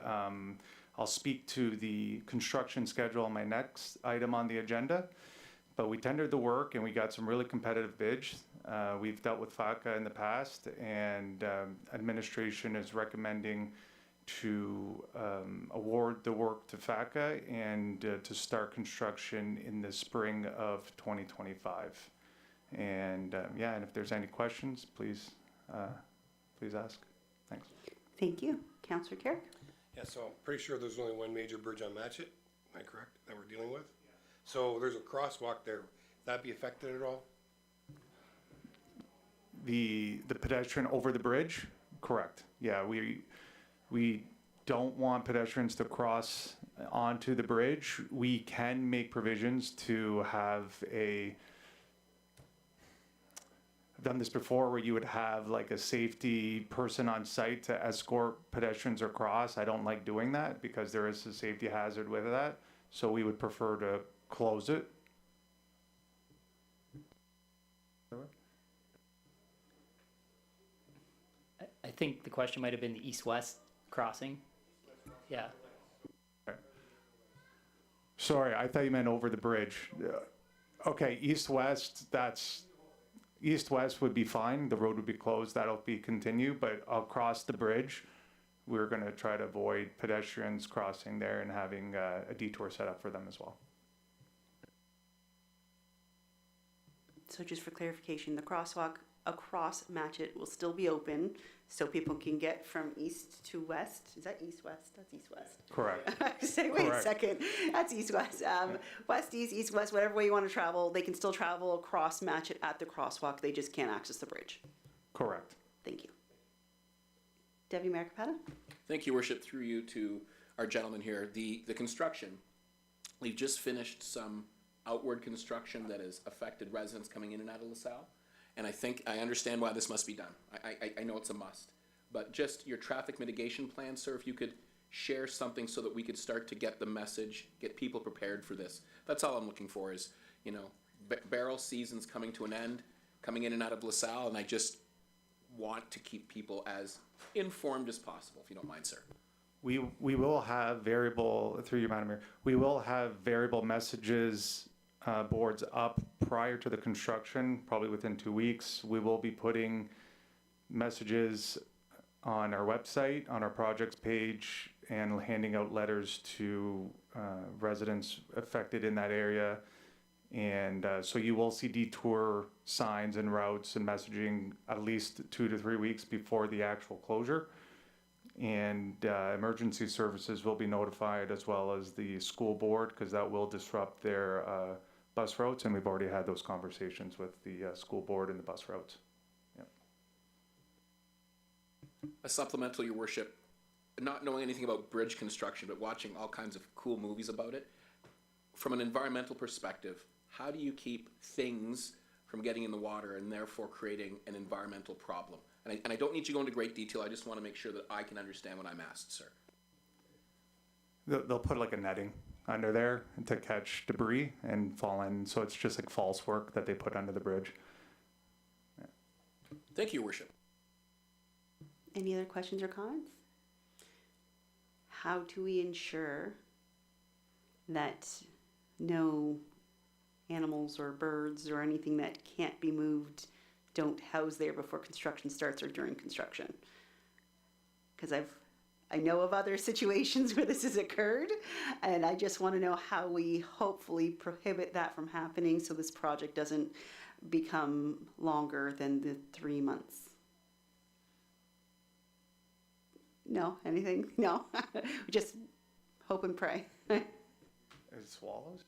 I'll speak to the construction schedule on my next item on the agenda. But we tendered the work and we got some really competitive bids. We've dealt with FACA in the past, and administration is recommending to award the work to FACA and to start construction in the spring of 2025. And yeah, and if there's any questions, please ask. Thanks. Thank you. Councillor Carrick? Yeah, so I'm pretty sure there's only one major bridge on Matchett, am I correct, that we're dealing with? So there's a crosswalk there. Would that be affected at all? The pedestrian over the bridge? Correct. Yeah, we don't want pedestrians to cross onto the bridge. We can make provisions to have I've done this before, where you would have like a safety person on site to escort pedestrians across. I don't like doing that because there is a safety hazard with that. So we would prefer to close it. I think the question might have been the east-west crossing. Yeah. Sorry, I thought you meant over the bridge. Okay, east-west, east-west would be fine. The road would be closed. That'll be continued, but across the bridge, we're going to try to avoid pedestrians crossing there and having a detour set up for them as well. So just for clarification, the crosswalk across Matchett will still be open, so people can get from east to west. Is that east-west? That's east-west. Correct. Say, wait Correct. a second. That's east-west. West-east, east-west, whatever way you want to travel, they can still travel across Matchett at the crosswalk. They just can't access the bridge. Correct. Thank you. Deputy Mayor Capetta? Thank you, Worship, through you to our gentleman here. The construction, we've just finished some outward construction that has affected residents coming in and out of LaSalle. And I understand why this must be done. I know it's a must. But just your traffic mitigation plan, sir, if you could share something so that we could start to get the message, get people prepared for this. That's all I'm looking for is, barrel season's coming to an end, coming in and out of LaSalle, and I just want to keep people as informed as possible, if you don't mind, sir. We will have variable, through you, Madam Mayor, we will have variable messages boards up prior to the construction, probably within 2 weeks. We will be putting messages on our website, on our projects page, and handing out letters to residents affected in that area. And so you will see detour signs and routes and messaging at least 2 to 3 weeks before the actual closure. And emergency services will be notified, as well as the school board, because that will disrupt their bus routes, and we've already had those conversations with the school board and the bus routes. Yep. A supplemental, Your Worship, not knowing anything about bridge construction, but watching all kinds of cool movies about it. From an environmental perspective, how do you keep things from getting in the water and therefore creating an environmental problem? And I don't need you to go into great detail, I just want to make sure that I can understand what I'm asked, sir. They'll put like a netting under there to catch debris and fall in, so it's just like false work that they put under the bridge. Yeah. Thank you, Your Worship. Any other questions or comments? How do we ensure that no animals or birds or anything that can't be moved don't house there before construction starts or during construction? Because I know of other situations where this has occurred, and I just want to know how we hopefully prohibit that from happening so this project doesn't become longer than the 3 months. No? Anything? No? We just hope and pray. Is swallows?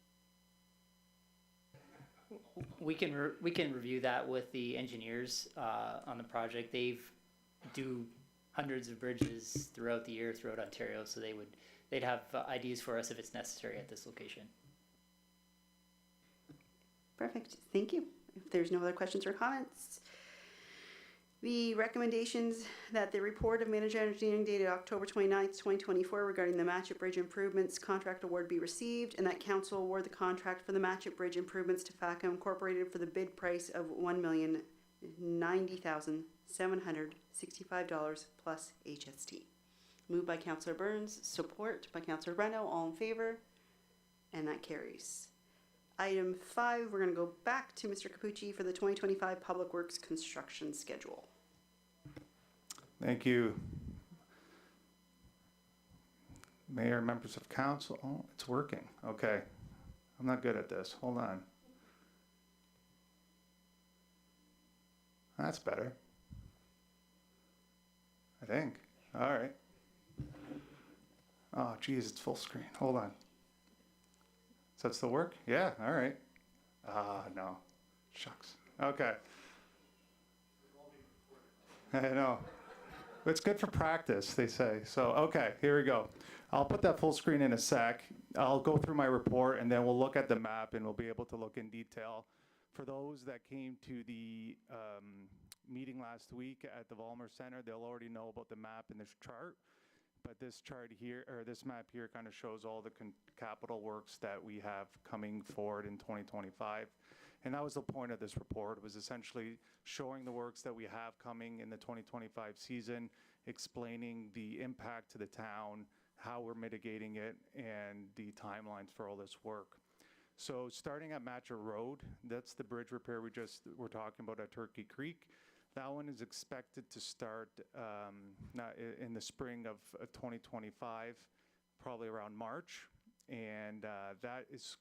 We can review that with the engineers on the project. They've do hundreds of bridges throughout the year throughout Ontario, so they'd have ideas for us if it's necessary at this location. Perfect. Thank you. If there's no other questions or comments, the recommendations that the report of manager engineering dated October 29th, 2024 regarding the Matchett Bridge improvements contract award be received, and that council award the contract for the Matchett Bridge improvements to FACA Incorporated for the bid price of $1,090,765 plus HST. Moved by Councillor Burns, support by Councillor Reno, all in favor, and that carries. Item 5, we're going to go back to Mr. Capucci for the 2025 Public Works construction schedule. Thank you. Mayor, members of council. Oh, it's working. Okay. I'm not good at this. Hold on. That's better. I think. All right. Oh, geez, it's full screen. Hold on. Does that still work? Yeah, all right. No. Shucks. Okay. I know. It's good for practice, they say. So, okay, here we go. I'll put that full screen in a sec. I'll go through my report, and then we'll look at the map, and we'll be able to look in detail. For those that came to the meeting last week at the Vollmer Center, they'll already know about the map in this chart. But this chart here, or this map here, kind of shows all the capital works that we have coming forward in 2025. And that was the point of this report, was essentially showing the works that we have coming in the 2025 season, explaining the impact to the town, how we're mitigating it, and the timelines for all this work. So starting at Matchett Road, that's the bridge repair we're talking about at Turkey Creek. That one is expected to start in the spring of 2025, probably around March. And that is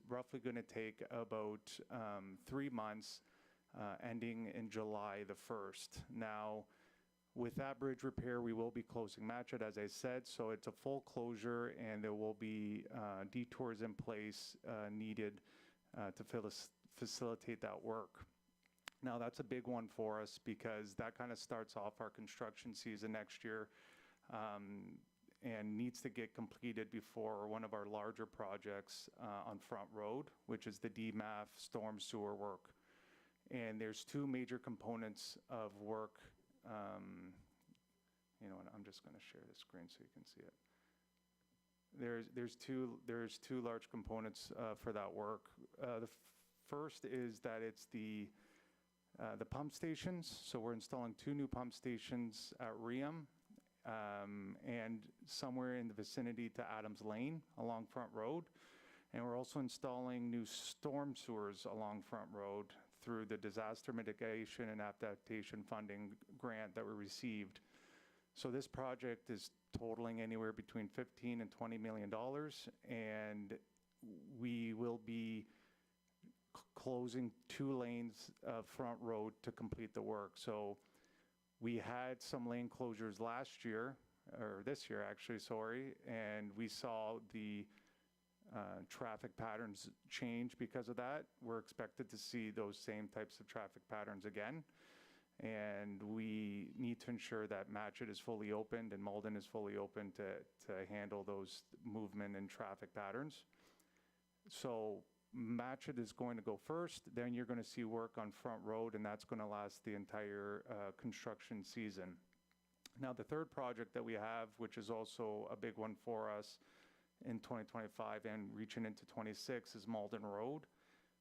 roughly going to take about 3 months, ending in July the 1st. Now, with that bridge repair, we will be closing Matchett, as I said, so it's a full closure, and there will be detours in place needed to facilitate that work. Now, that's a big one for us because that kind of starts off our construction season next year, and needs to get completed before one of our larger projects on Front Road, which is the DMAF storm sewer work. And there's two major components of work. You know what, I'm just going to share the screen so you can see it. There's two large components for that work. The first is that it's the pump stations. So we're installing 2 new pump stations at Reham, and somewhere in the vicinity to Adams Lane along Front Road. And we're also installing new storm sewers along Front Road through the Disaster Mitigation and Adaptation Funding grant that we received. So this project is totaling anywhere between $15 and $20 million, and we will be closing 2 lanes of Front Road to complete the work. So we had some lane closures last year, or this year actually, sorry, and we saw the traffic patterns change because of that. We're expected to see those same types of traffic patterns again. And we need to ensure that Matchett is fully opened and Malden is fully open to handle those movement and traffic patterns. So Matchett is going to go first, then you're going to see work on Front Road, and that's going to last the entire construction season. Now, the third project that we have, which is also a big one for us in 2025 and reaching into 26, is Malden Road.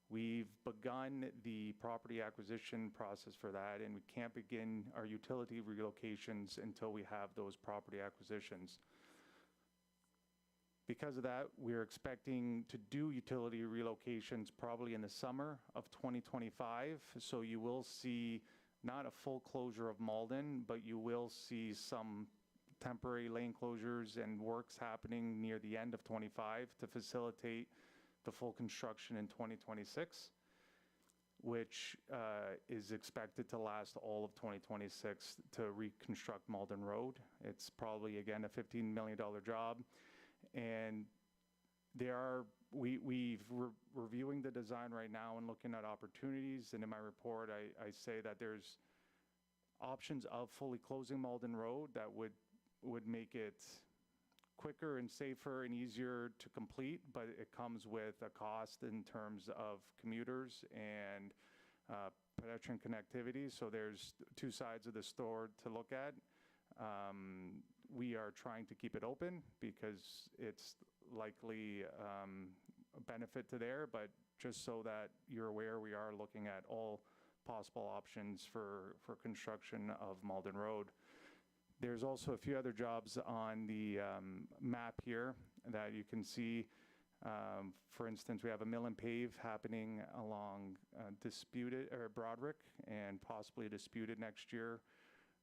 We've begun the property acquisition process for that, and we can't begin our utility relocations until we have those property acquisitions. Because of that, we're expecting to do utility relocations probably in the summer of 2025. So you will see not a full closure of Malden, but you will see some temporary lane closures and works happening near the end of 25 to facilitate the full construction in 2026, which is expected to last all of 2026 to reconstruct Malden Road. It's probably, again, a $15 million job. And we've reviewing the design right now and looking at opportunities. And in my report, I say that there's options of fully closing Malden Road that would make it quicker and safer and easier to complete, but it comes with a cost in terms of commuters and pedestrian connectivity. So there's 2 sides of the store to look at. We are trying to keep it open because it's likely a benefit to there, but just so that you're aware, we are looking at all possible options for construction of Malden Road. There's also a few other jobs on the map here that you can see. For instance, we have a mill and pave happening along Broderick and possibly Disputed next year.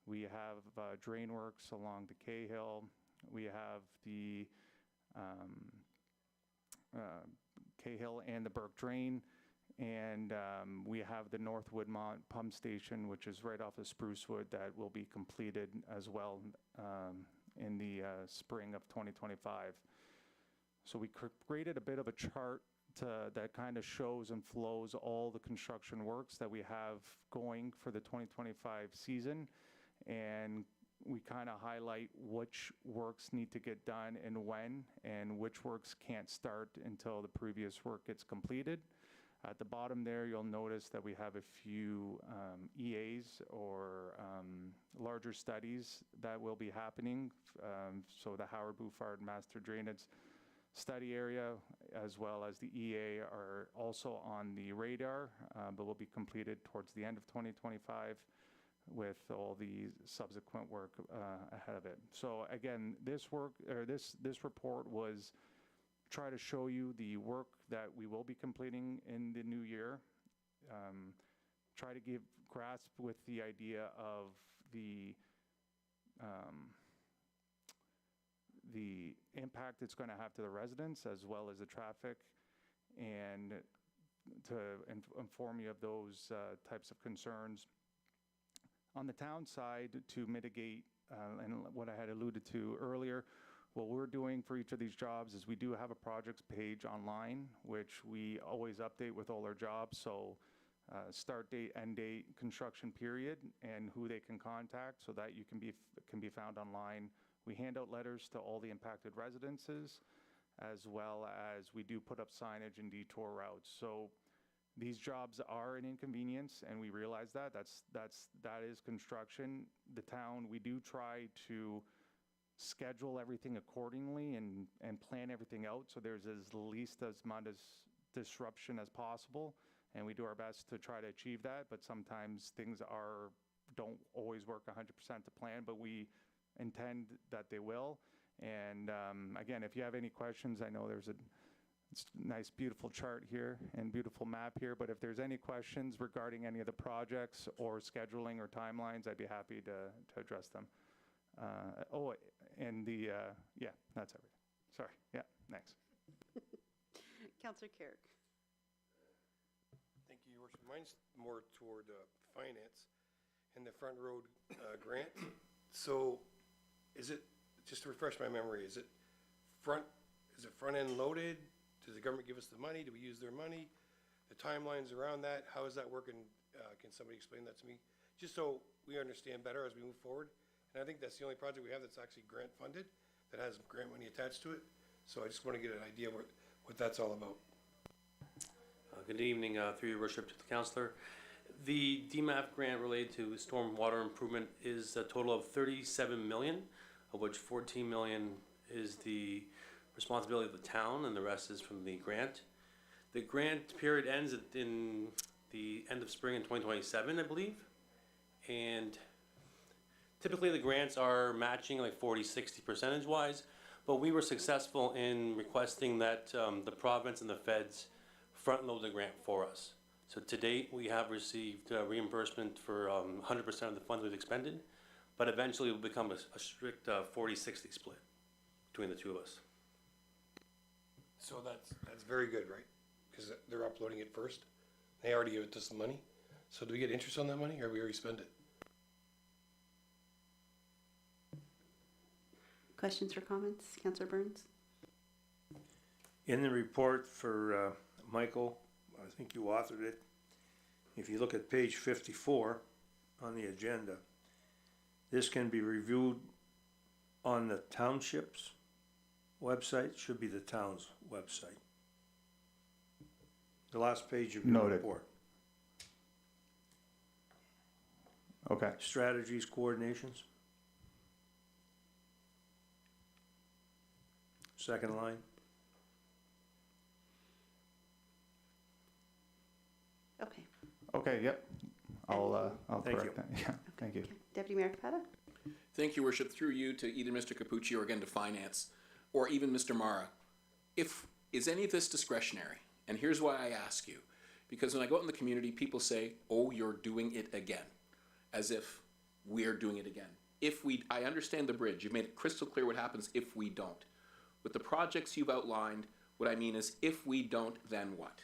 We have drain works along the Cahill. We have the Cahill and the Burke Drain. And we have the North Woodmont Pump Station, which is right off of Sprucewood, that will be completed as well in the spring of 2025. So we created a bit of a chart that kind of shows and flows all the construction works that we have going for the 2025 season. And we kind of highlight which works need to get done and when, and which works can't start until the previous work gets completed. At the bottom there, you'll notice that we have a few EAs or larger studies that will be happening. So the Howard Bouffard Master Drainage Study Area, as well as the EA, are also on the radar, but will be completed towards the end of 2025 with all the subsequent work ahead of it. So again, this report was try to show you the work that we will be completing in the new year. Try to grasp with the idea of the impact it's going to have to the residents as well as the traffic, and to inform you of those types of concerns. On the town side, to mitigate, and what I had alluded to earlier, what we're doing for each of these jobs is we do have a projects page online, which we always update with all our jobs. So start date, end date, construction period, and who they can contact so that you can be found online. We hand out letters to all the impacted residences, as well as we do put up signage and detour routes. So these jobs are an inconvenience, and we realize that. That is construction. The town, we do try to schedule everything accordingly and plan everything out so there's as least as amount of disruption as possible, and we do our best to try to achieve that, but sometimes things don't always work 100% to plan, but we intend that they will. And again, if you have any questions, I know there's a nice beautiful chart here and beautiful map here, but if there's any questions regarding any of the projects or scheduling or timelines, I'd be happy to address them. Yeah, that's everything. Sorry, yeah, thanks. Councillor Carrick. Thank you, Your Worship. Mine's more toward finance and the Front Road grant. So is it, just to refresh my memory, is it front end loaded? Does the government give us the money? Do we use their money? The timelines around that, how is that working? Can somebody explain that to me? Just so we understand better as we move forward. And I think that's the only project we have that's actually grant funded, that has grant money attached to it. So I just want to get an idea what that's all about. Good evening, through your worship to the councillor. The DMAP grant related to stormwater improvement is a total of 37 million, of which 14 million is the responsibility of the town and the rest is from the grant. The grant period ends in the end of spring in 2027, I believe. And typically the grants are matching like 40-60 percentage wise, but we were successful in requesting that the province and the feds front load the grant for us. So to date, we have received reimbursement for 100% of the funds we've expended, but eventually it will become a strict 40-60 split between the two of us. So that's very good, right? Because they're uploading it first. They already give us the money. So do we get interest on that money, or we already spend it? Questions or comments? Councillor Burns? In the report for Michael, I think you authored it. If you look at page 54 on the agenda, this can be reviewed on the township's website, should be the town's website. The last page of your Noted. report. Okay. Strategies, coordinations. Second line. Okay. Okay, yep. I'll Thank correct that. Yeah, thank you. Okay. Deputy Mayor Capetta? Thank you, Worship. Through you to either Mr. Capucci or again to Finance, or even Mr. Mara. Is any of this discretionary? And here's why I ask you. Because when I go out in the community, people say, oh, you're doing it again. As if we're doing it again. I understand the bridge. You've made it crystal clear what happens if we don't. With the projects you've outlined, what I mean is, if we don't, then what?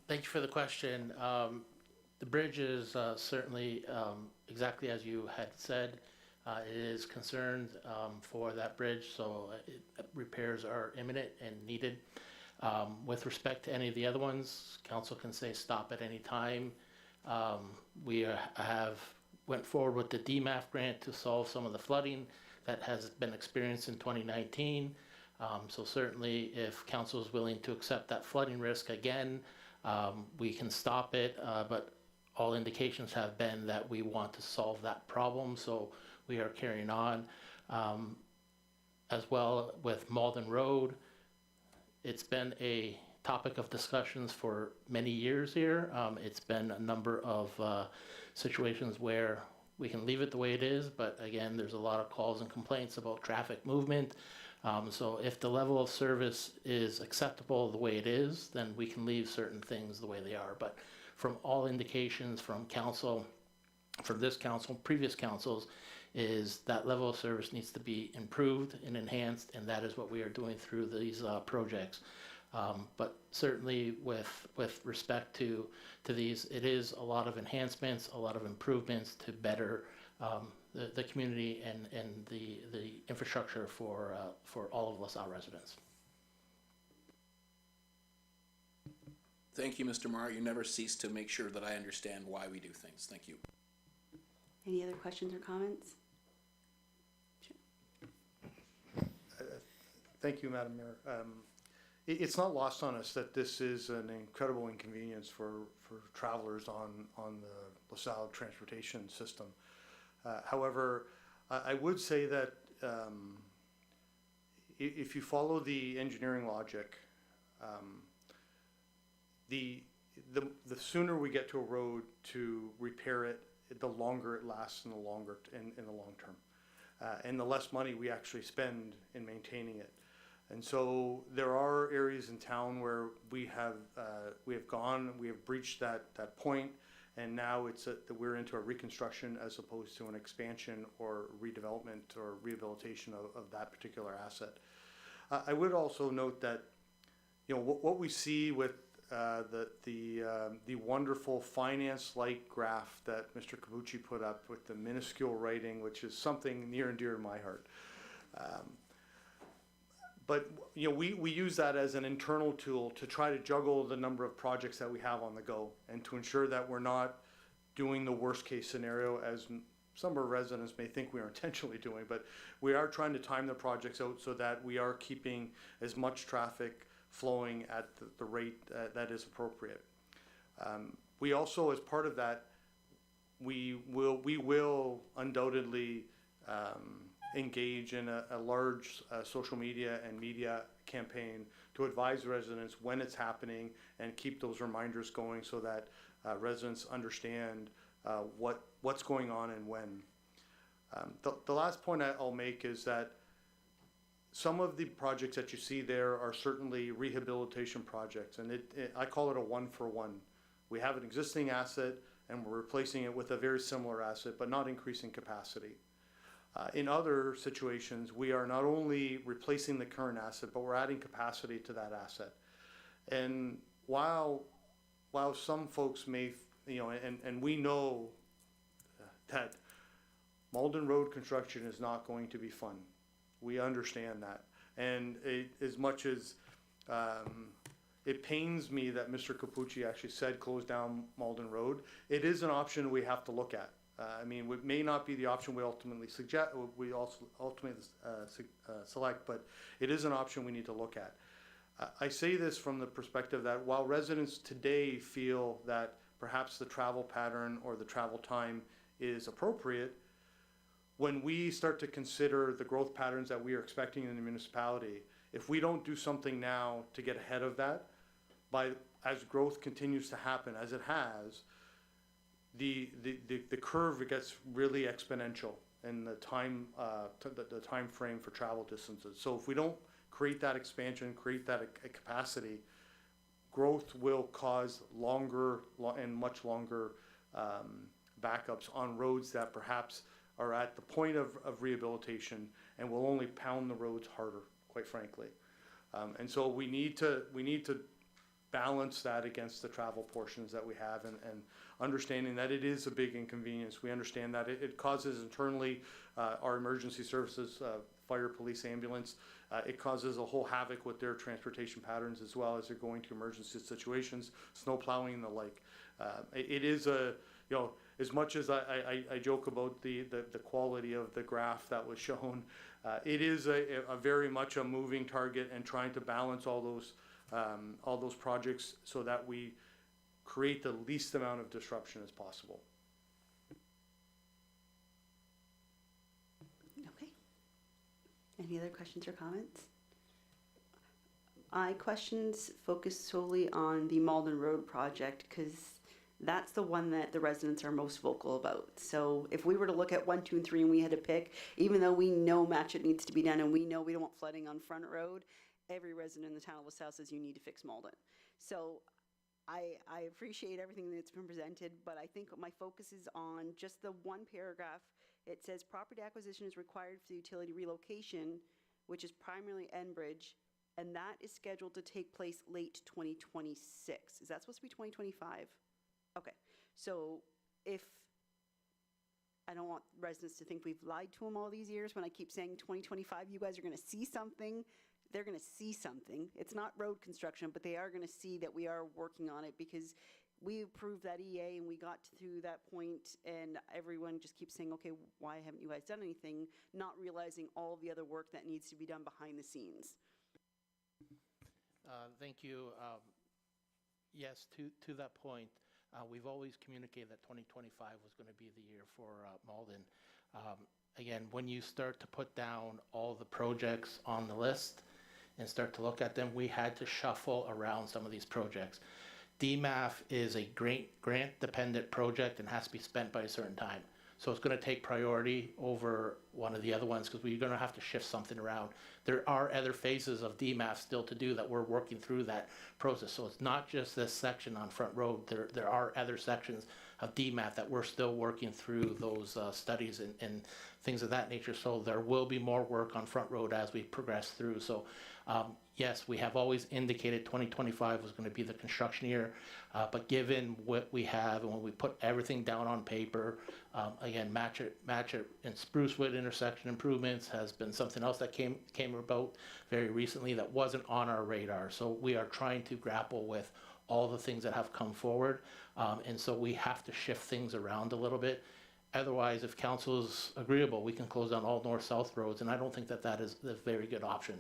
Thank you for the question. The bridge is certainly exactly as you had said. It is concerned for that bridge, so repairs are imminent and needed. With respect to any of the other ones, council can say stop at any time. We have went forward with the DMAF grant to solve some of the flooding that has been experienced in 2019. So certainly if council is willing to accept that flooding risk again, we can stop it, but all indications have been that we want to solve that problem, so we are carrying on. As well with Malden Road, it's been a topic of discussions for many years here. It's been a number of situations where we can leave it the way it is, but again, there's a lot of calls and complaints about traffic movement. So if the level of service is acceptable the way it is, then we can leave certain things the way they are. But from all indications from council, from this council, previous councils, is that level of service needs to be improved and enhanced, and that is what we are doing through these projects. But certainly with respect to these, it is a lot of enhancements, a lot of improvements to better the community and the infrastructure for all of LaSalle residents. Thank you, Mr. Maher. You never cease to make sure that I understand why we do things. Thank you. Any other questions or comments? Thank you, Madam Mayor. It's not lost on us that this is an incredible inconvenience for travelers on the LaSalle transportation system. However, I would say that if you follow the engineering logic, the sooner we get to a road to repair it, the longer it lasts in the long term, and the less money we actually spend in maintaining it. And so there are areas in town where we have breached that point, and now that we're into a reconstruction as opposed to an expansion or redevelopment or rehabilitation of that particular asset. I would also note that, you know, what we see with the wonderful finance-like graph that Mr. Capucci put up with the minuscule writing, which is something near and dear to my heart. But you know, we use that as an internal tool to try to juggle the number of projects that we have on the go, and to ensure that we're not doing the worst case scenario, as some of our residents may think we are intentionally doing. But we are trying to time the projects out so that we are keeping as much traffic flowing at the rate that is appropriate. We also, as part of that, we will undoubtedly engage in a large social media and media campaign to advise residents when it's happening and keep those reminders going so that residents understand what's going on and when. The last point I'll make is that some of the projects that you see there are certainly rehabilitation projects, and I call it a one-for-one. We have an existing asset and we're replacing it with a very similar asset, but not increasing capacity. In other situations, we are not only replacing the current asset, but we're adding capacity to that asset. And while some folks may, you know, and we know that Malden Road construction is not going to be fun. We understand that. And as much as it pains me that Mr. Capucci actually said close down Malden Road, it is an option we have to look at. I mean, it may not be the option we ultimately select, but it is an option we need to look at. I say this from the perspective that while residents today feel that perhaps the travel pattern or the travel time is appropriate, when we start to consider the growth patterns that we are expecting in the municipality, if we don't do something now to get ahead of that, as growth continues to happen, as it has, the curve gets really exponential in the time the time frame for travel distances. So if we don't create that expansion, create that capacity, growth will cause longer and much longer backups on roads that perhaps are at the point of rehabilitation and will only pound the roads harder, quite frankly. And so we need to balance that against the travel portions that we have, and understanding that it is a big inconvenience. We understand that it causes internally our emergency services, fire, police, ambulance, it causes a whole havoc with their transportation patterns as well as they're going to emergency situations, snow plowing and the like. It is a, you know, as much as I joke about the quality of the graph that was shown, it is a very much a moving target, and trying to balance all those projects so that we create the least amount of disruption as possible. Okay. Any other questions or comments? My questions focus solely on the Malden Road project because that's the one that the residents are most vocal about. So if we were to look at 1, 2, and 3 and we had to pick, even though we know Matchett needs to be done and we know we don't want flooding on Front Road, every resident in the town of LaSalle says you need to fix Malden. So I appreciate everything that's been presented, but I think my focus is on just the one paragraph. It says property acquisition is required for the utility relocation, which is primarily Enbridge, and that is scheduled to take place late 2026. Is that supposed to be 2025? Okay, so if I don't want residents to think we've lied to them all these years when I keep saying 2025, you guys are going to see something. They're going to see something. It's not road construction, but they are going to see that we are working on it because we approved that EA and we got to that point and everyone just keeps saying, okay, why haven't you guys done anything? Not realizing all the other work that needs to be done behind the scenes. Thank you. Yes, to that point, we've always communicated that 2025 was going to be the year for Malden. Again, when you start to put down all the projects on the list and start to look at them, we had to shuffle around some of these projects. DMAF is a grant-dependent project and has to be spent by a certain time. So it's going to take priority over one of the other ones because we're going to have to shift something around. There are other phases of DMAF still to do that we're working through that process. So it's not just this section on Front Road. There are other sections of DMAF that we're still working through those studies and things of that nature. So there will be more work on Front Road as we progress through. So yes, we have always indicated 2025 was going to be the construction year, but given what we have and when we put everything down on paper, again, match it, and Sprucewood intersection improvements has been something else that came about very recently that wasn't on our radar. So we are trying to grapple with all the things that have come forward, and so we have to shift things around a little bit. Otherwise, if council is agreeable, we can close down all north-south roads, and I don't think that is a very good option.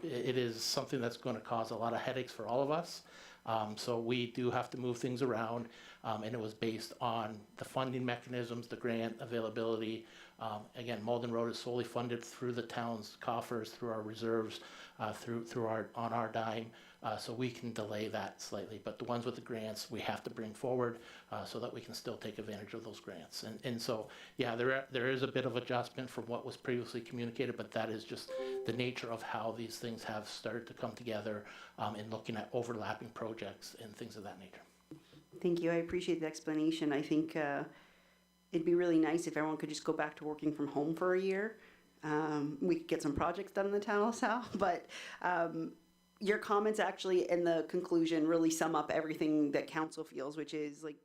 It is something that's going to cause a lot of headaches for all of us. So we do have to move things around, and it was based on the funding mechanisms, the grant availability. Again, Malden Road is solely funded through the town's coffers, through our reserves, on our dime, so we can delay that slightly. But the ones with the grants, we have to bring forward so that we can still take advantage of those grants. And so, yeah, there is a bit of adjustment from what was previously communicated, but that is just the nature of how these things have started to come together in looking at overlapping projects and things of that nature. Thank you. I appreciate the explanation. I think it'd be really nice if everyone could just go back to working from home for a year. We could get some projects done in the town of LaSalle, but your comments actually in the conclusion really sum up everything that council feels, which is like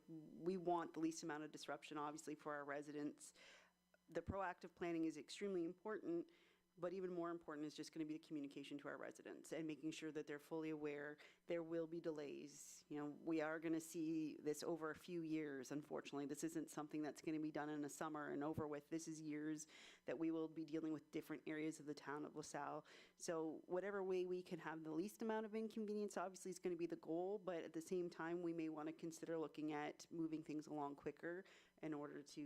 we want the least amount of disruption, obviously, for our residents. The proactive planning is extremely important, but even more important is just going to be the communication to our residents and making sure that they're fully aware there will be delays. You know, we are going to see this over a few years, unfortunately. This isn't something that's going to be done in a summer and over with. This is years that we will be dealing with different areas of the town of LaSalle. So whatever way we can have the least amount of inconvenience, obviously, is going to be the goal, but at the same time, we may want to consider looking at moving things along quicker in order to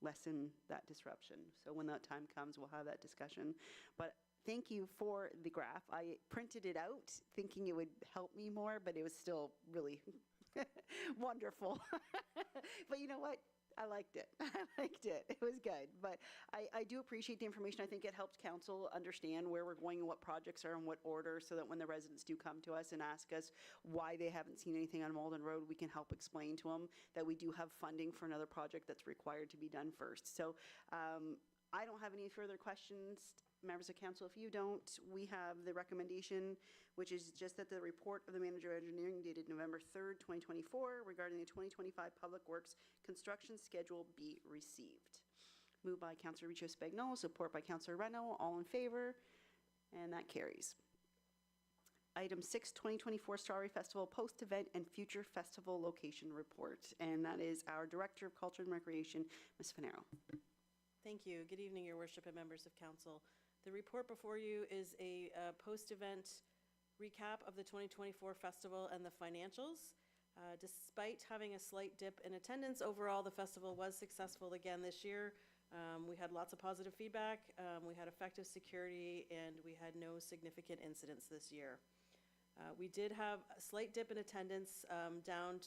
lessen that disruption. So when that time comes, we'll have that discussion. But thank you for the graph. I printed it out thinking it would help me more, but it was still really wonderful. But you know what? I liked it. I liked it. It was good. But I do appreciate the information. I think it helped council understand where we're going and what projects are in what order so that when the residents do come to us and ask us why they haven't seen anything on Malden Road, we can help explain to them that we do have funding for another project that's required to be done first. So I don't have any further questions. Members of council, if you don't, we have the recommendation, which is just that the report of the manager of engineering dated November 3rd, 2024, regarding the 2025 Public Works construction schedule be received. Moved by Councilor Riccio Spagnolo, support by Councilor Reno. All in favor? And that carries. Item 6, 2024 Strawberry Festival post-event and future festival location report. And that is our Director of Culture and Recreation, Ms. Finero. Thank you. Good evening, Your Worship and members of council. The report before you is a post-event recap of the 2024 festival and the financials. Despite having a slight dip in attendance, overall the festival was successful again this year. We had lots of positive feedback, we had effective security, and we had no significant incidents this year. We did have a slight dip in attendance, down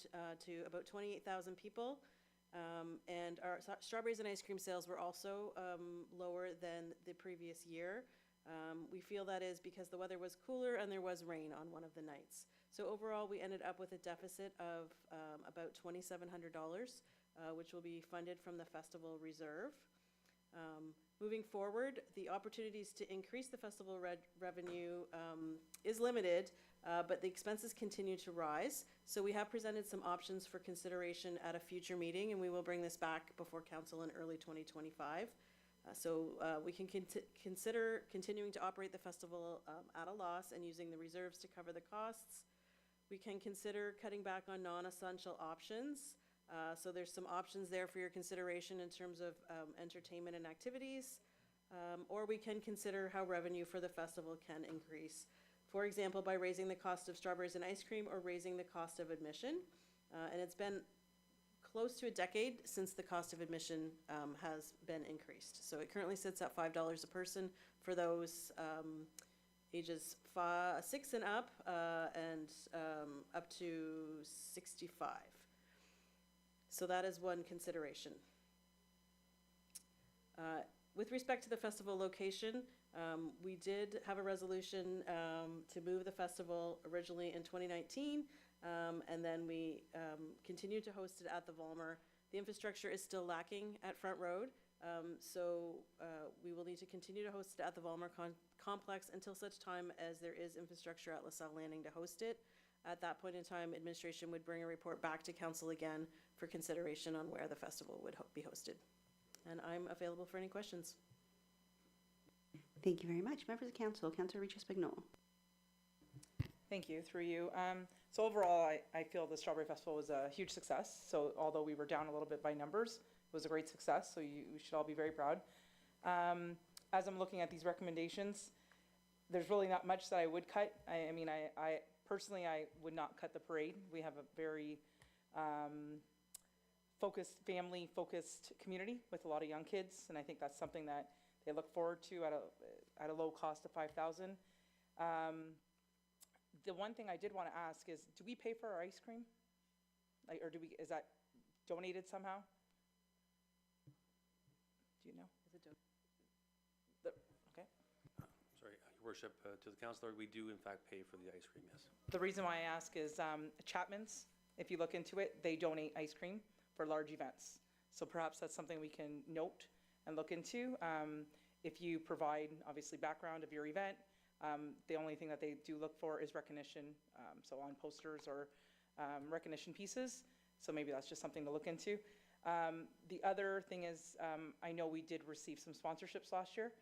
to about 28,000 people. And our strawberries and ice cream sales were also lower than the previous year. We feel that is because the weather was cooler and there was rain on one of the nights. So overall, we ended up with a deficit of about $2,700, which will be funded from the festival reserve. Moving forward, the opportunities to increase the festival revenue is limited, but the expenses continue to rise. So we have presented some options for consideration at a future meeting, and we will bring this back before council in early 2025. We can consider continuing to operate the festival at a loss and using the reserves to cover the costs. We can consider cutting back on non-essential options. So there's some options there for your consideration in terms of entertainment and activities. Or we can consider how revenue for the festival can increase. For example, by raising the cost of strawberries and ice cream or raising the cost of admission. And it's been close to a decade since the cost of admission has been increased. So it currently sits at $5 a person for those ages 6 and up up to 65. So that is one consideration. With respect to the festival location, we did have a resolution to move the festival originally in 2019, and then we continued to host it at the Volmer. The infrastructure is still lacking at Front Road, so we will need to continue to host it at the Volmer complex until such time as there is infrastructure at LaSalle Landing to host it. At that point in time, administration would bring a report back to council again for consideration on where the festival would be hosted. And I'm available for any questions. Thank you very much. Members of council, Councillor Regis-Spignola. Thank you, through you. So overall, I feel the Strawberry Festival was a huge success. So although we were down a little bit by numbers, it was a great success. So you should all be very proud. As I'm looking at these recommendations, there's really not much that I would cut. I mean, I personally, I would not cut the parade. We have a very family-focused community with a lot of young kids, and I think that's something that they look forward to at a low cost of $5,000. The one thing I did want to ask is, do we pay for our ice cream? Or is that donated somehow? Do you know? Is it okay. Sorry, Your Worship, to the councillor, we do in fact pay for the ice cream, yes. The reason why I ask is Chapman's, if you look into it, they donate ice cream for large events. So perhaps that's something we can note and look into. If you provide, obviously, background of your event, the only thing that they do look for is recognition, so on posters or recognition pieces. So maybe that's just something to look into. The other thing is, I know we did receive some sponsorships last year.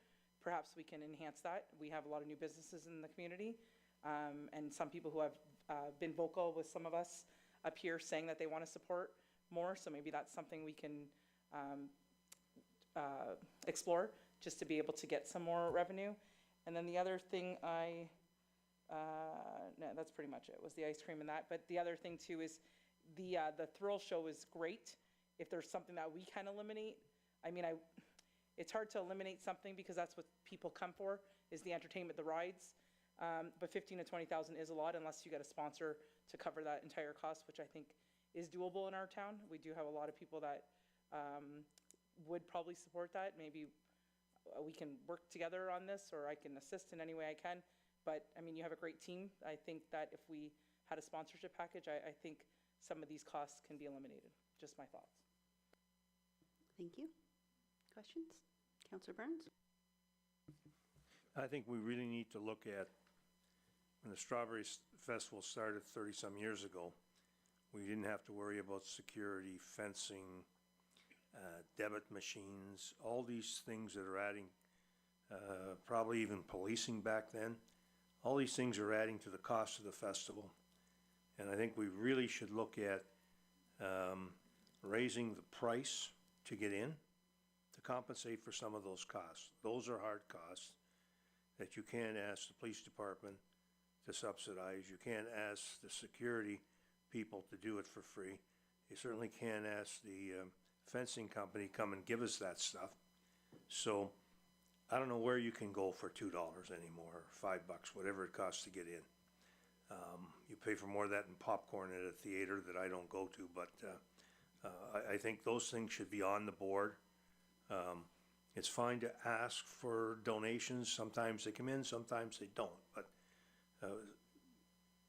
Perhaps we can enhance that. We have a lot of new businesses in the community, and some people who have been vocal with some of us up here saying that they want to support more. So maybe that's something we can explore just to be able to get some more revenue. And then the other thing no, that's pretty much it, was the ice cream and that. But the other thing too is the thrill show is great. If there's something that we can eliminate, I mean, it's hard to eliminate something because that's what people come for, is the entertainment, the rides. But 15 to 20,000 is a lot unless you get a sponsor to cover that entire cost, which I think is doable in our town. We do have a lot of people that would probably support that. Maybe we can work together on this, or I can assist in any way I can. But I mean, you have a great team. I think that if we had a sponsorship package, I think some of these costs can be eliminated. Just my thoughts. Thank you. Questions? Councillor Burns? I think we really need to look at, when the Strawberry Festival started 30-some years ago, we didn't have to worry about security, fencing, debit machines, all these things that are adding, probably even policing back then. All these things are adding to the cost of the festival. And I think we really should look at raising the price to get in to compensate for some of those costs. Those are hard costs that you can't ask the police department to subsidize. You can't ask the security people to do it for free. You certainly can't ask the fencing company come and give us that stuff. So I don't know where you can go for $2 anymore, or $5, whatever it costs to get in. You pay for more of that in popcorn at a theater that I don't go to, but I think those things should be on the board. It's fine to ask for donations. Sometimes they come in, sometimes they don't. But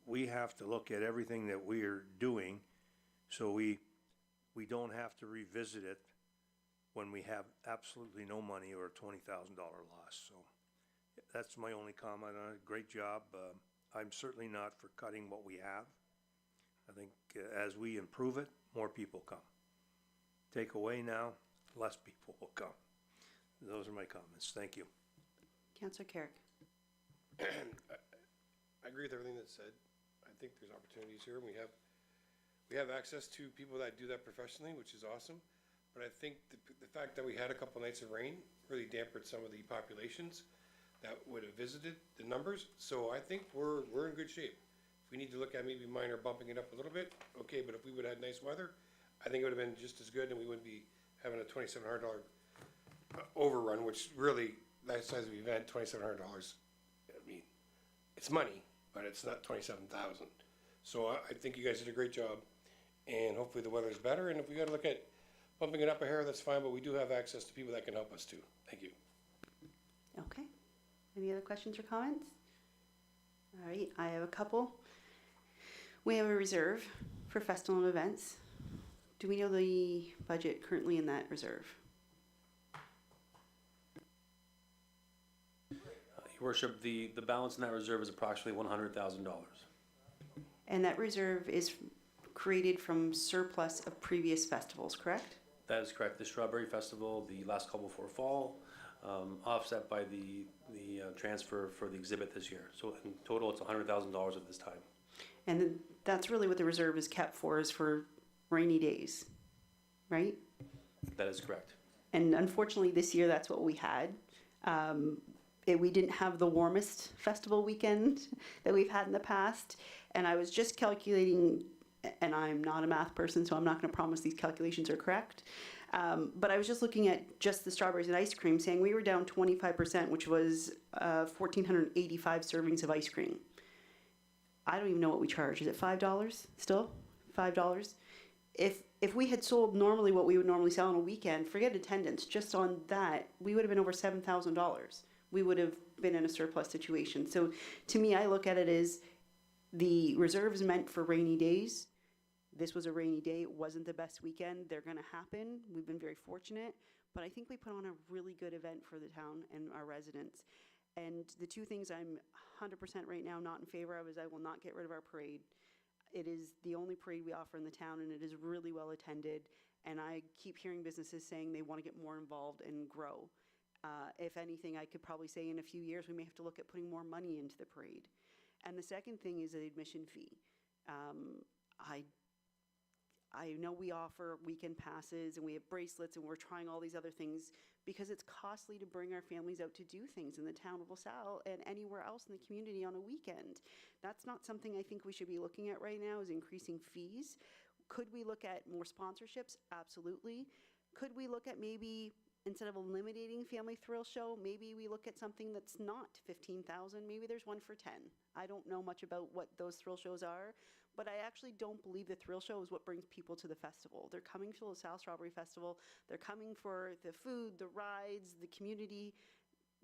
we have to look at everything that we are doing so we don't have to revisit it when we have absolutely no money or a $20,000 loss. So that's my only comment on it. Great job. I'm certainly not for cutting what we have. I think as we improve it, more people come. Take away now, less people will come. Those are my comments. Thank you. Councillor Carrick. I agree with everything that's said. I think there's opportunities here, and we have access to people that do that professionally, which is awesome. But I think the fact that we had a couple nights of rain really dampened some of the populations that would have visited the numbers. So I think we're in good shape. If we need to look at maybe minor bumping it up a little bit, okay, but if we would have had nice weather, I think it would have been just as good, and we wouldn't be having a $2,700 overrun, which really, that size of event, $2,700, I mean, it's money, but it's not 27,000. So I think you guys did a great job, and hopefully the weather's better, and if we gotta look at bumping it up a hair, that's fine, but we do have access to people that can help us too. Thank you. Okay. Any other questions or comments? All right, I have a couple. We have a reserve for festival and events. Do we know the budget currently in that reserve? Your Worship, the balance in that reserve is approximately $100,000. And that reserve is created from surplus of previous festivals, correct? That is correct. The Strawberry Festival, the last couple before fall, offset by the transfer for the exhibit this year. So in total, it's $100,000 at this time. And that's really what the reserve is kept for, is for rainy days, right? That is correct. And unfortunately, this year, that's what we had. We didn't have the warmest festival weekend that we've had in the past. And I was just calculating, and I'm not a math person, so I'm not going to promise these calculations are correct. But I was just looking at just the strawberries and ice cream, saying we were down 25%, which was 1,485 servings of ice cream. I don't even know what we charge. Is it $5 still? $5? If we had sold normally what we would normally sell on a weekend, forget attendance, just on that, we would have been over $7,000. We would have been in a surplus situation. So to me, I look at it as the reserve is meant for rainy days. This was a rainy day. It wasn't the best weekend. They're going to happen. We've been very fortunate. But I think we put on a really good event for the town and our residents. And the two things I'm 100% right now not in favor of is I will not get rid of our parade. It is the only parade we offer in the town, and it is really well attended. And I keep hearing businesses saying they want to get more involved and grow. If anything, I could probably say in a few years we may have to look at putting more money into the parade. And the second thing is the admission fee. I know we offer weekend passes and we have bracelets and we're trying all these other things because it's costly to bring our families out to do things in the town of LaSalle and anywhere else in the community on a weekend. That's not something I think we should be looking at right now, is increasing fees. Could we look at more sponsorships? Absolutely. Could we look at maybe, instead of eliminating Family Thrill Show, maybe we look at something that's not 15,000, maybe there's one for 10. I don't know much about what those thrill shows are, but I actually don't believe the thrill show is what brings people to the festival. They're coming to LaSalle Strawberry Festival, they're coming for the food, the rides, the community.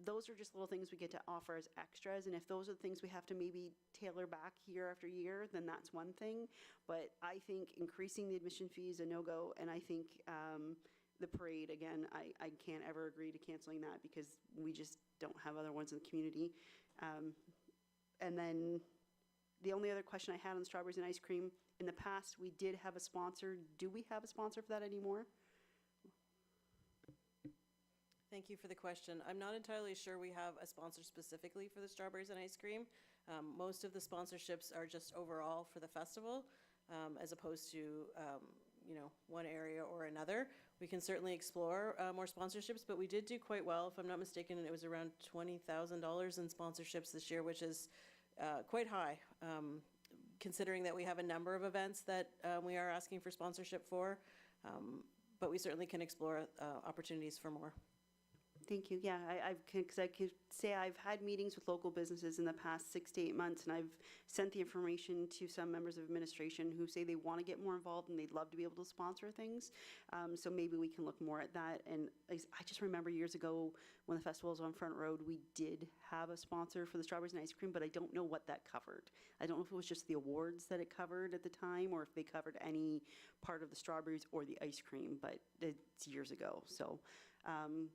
Those are just little things we get to offer as extras, and if those are the things we have to maybe tailor back year after year, then that's one thing. But I think increasing the admission fee is a no-go, and I think the parade, again, I can't ever agree to canceling that because we just don't have other ones in the community. And then the only other question I had on strawberries and ice cream, in the past, we did have a sponsor. Do we have a sponsor for that anymore? Thank you for the question. I'm not entirely sure we have a sponsor specifically for the strawberries and ice cream. Most of the sponsorships are just overall for the festival, as opposed to one area or another. We can certainly explore more sponsorships, but we did do quite well. If I'm not mistaken, it was around $20,000 in sponsorships this year, which is quite high, considering that we have a number of events that we are asking for sponsorship for. But we certainly can explore opportunities for more. Thank you. Yeah, because I could say I've had meetings with local businesses in the past 6 to 8 months, and I've sent the information to some members of administration who say they want to get more involved and they'd love to be able to sponsor things. So maybe we can look more at that. And I just remember years ago when the festival was on Front Road, we did have a sponsor for the strawberries and ice cream, but I don't know what that covered. I don't know if it was just the awards that it covered at the time, or if they covered any part of the strawberries or the ice cream, but it's years ago. So I'm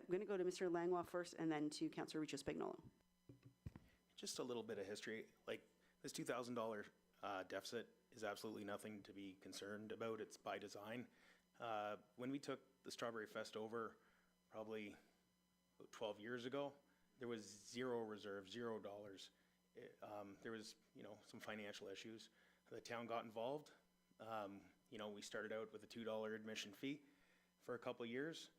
going to go to Mr. Langlois first and then to Councillor Richo Spagnolo. Just a little bit of history. Like, this $2,000 deficit is absolutely nothing to be concerned about. It's by design. When we took the Strawberry Fest over probably about 12 years ago, there was zero reserve, $0. There was, some financial issues. The town got involved. We started out with a $2 admission fee for a couple of years.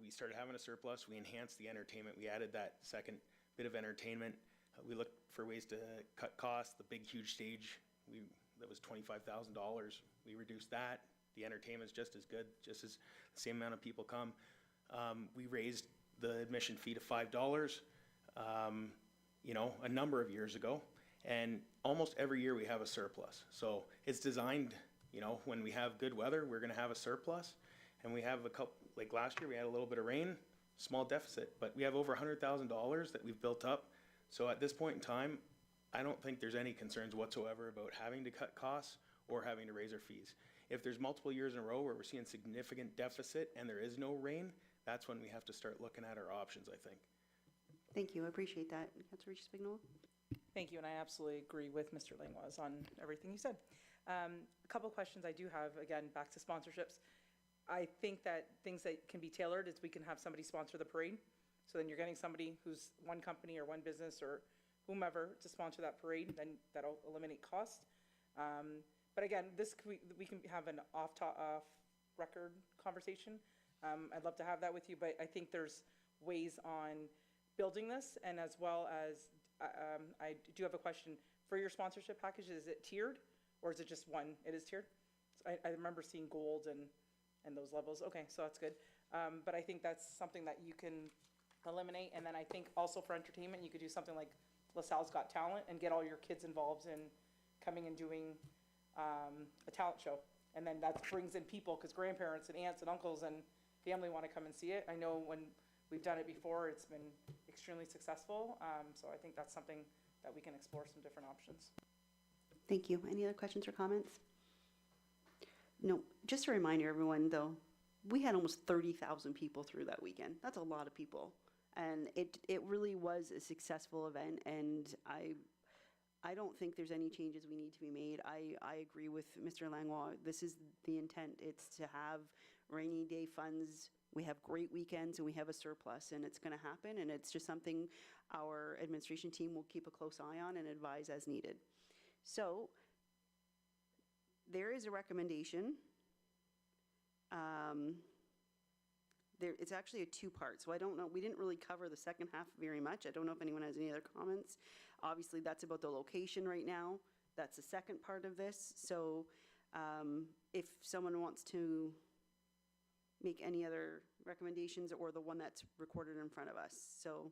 We started having a surplus. We enhanced the entertainment. We added that second bit of entertainment. We looked for ways to cut costs. The big, huge stage, that was $25,000. We reduced that. The entertainment's just as good, just as the same amount of people come. We raised the admission fee to $5, a number of years ago. And almost every year we have a surplus. So it's designed, when we have good weather, we're going to have a surplus. And we have a couple, like last year, we had a little bit of rain, small deficit, but we have over $100,000 that we've built up. So at this point in time, I don't think there's any concerns whatsoever about having to cut costs or having to raise our fees. If there's multiple years in a row where we're seeing significant deficit and there is no rain, that's when we have to start looking at our options, I think. Thank you. I appreciate that. Councillor Richo Spagnolo? Thank you, and I absolutely agree with Mr. Langlois on everything you said. A couple questions I do have, again, back to sponsorships. I think that things that can be tailored is we can have somebody sponsor the parade. So then you're getting somebody who's one company or one business or whomever to sponsor that parade, then that'll eliminate cost. But again, we can have an off-record conversation. I'd love to have that with you, but I think there's ways on building this, and as well as, I do have a question. For your sponsorship package, is it tiered, or is it just one? It is tiered? I remember seeing gold and those levels. Okay, so that's good. But I think that's something that you can eliminate. And then I think also for entertainment, you could do something like LaSalle's Got Talent and get all your kids involved in coming and doing a talent show. And then that brings in people, because grandparents and aunts and uncles and family want to come and see it. I know when we've done it before, it's been extremely successful. So I think that's something that we can explore some different options. Thank you. Any other questions or comments? No, just a reminder, everyone, though, we had almost 30,000 people through that weekend. That's a lot of people. And it really was a successful event, and I don't think there's any changes we need to be made. I agree with Mr. Langlois. This is the intent. It's to have rainy day funds. We have great weekends, and we have a surplus, and it's going to happen, and it's just something our administration team will keep a close eye on and advise as needed. So there is a recommendation. It's actually a two-part, so I don't know. We didn't really cover the second half very much. I don't know if anyone has any other comments. Obviously, that's about the location right now. That's the second part of this. So if someone wants to make any other recommendations, or the one that's recorded in front of us. So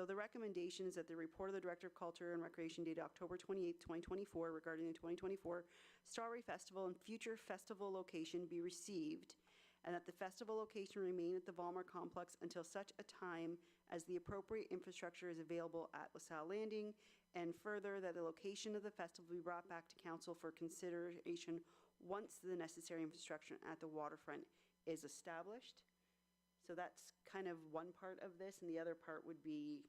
the recommendation is that the report of the Director of Culture and Recreation dated October 28th, 2024 regarding the 2024 Strawberry Festival and future festival location be received, and that the festival location remain at the Volmar Complex until such a time as the appropriate infrastructure is available at LaSalle Landing, and further that the location of the festival be brought back to Council for consideration once the necessary infrastructure at the waterfront is established. So that's kind of one part of this, and the other part would be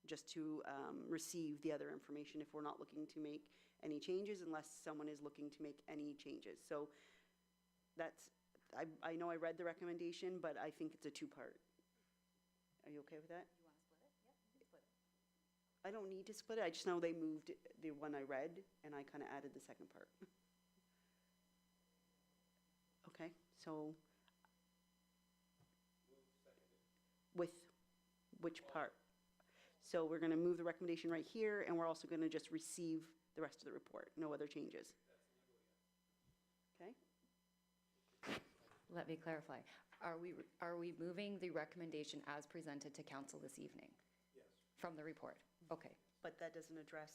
just to receive the other information if we're not looking to make any changes, unless someone is looking to make any changes. So that's, I know I read the recommendation, but I think it's a two-part. Are you okay with that? You want to split it? Yeah, you can split it. I don't need to split it. I just know they moved the one I read, and I kind of added the second part. Okay, so with which part? So we're going to move the recommendation right here, and we're also going to just receive the rest of the report. No other changes. Okay, let me clarify. Are we moving the recommendation as presented to council this evening? Yes. From the report? Okay. But that doesn't address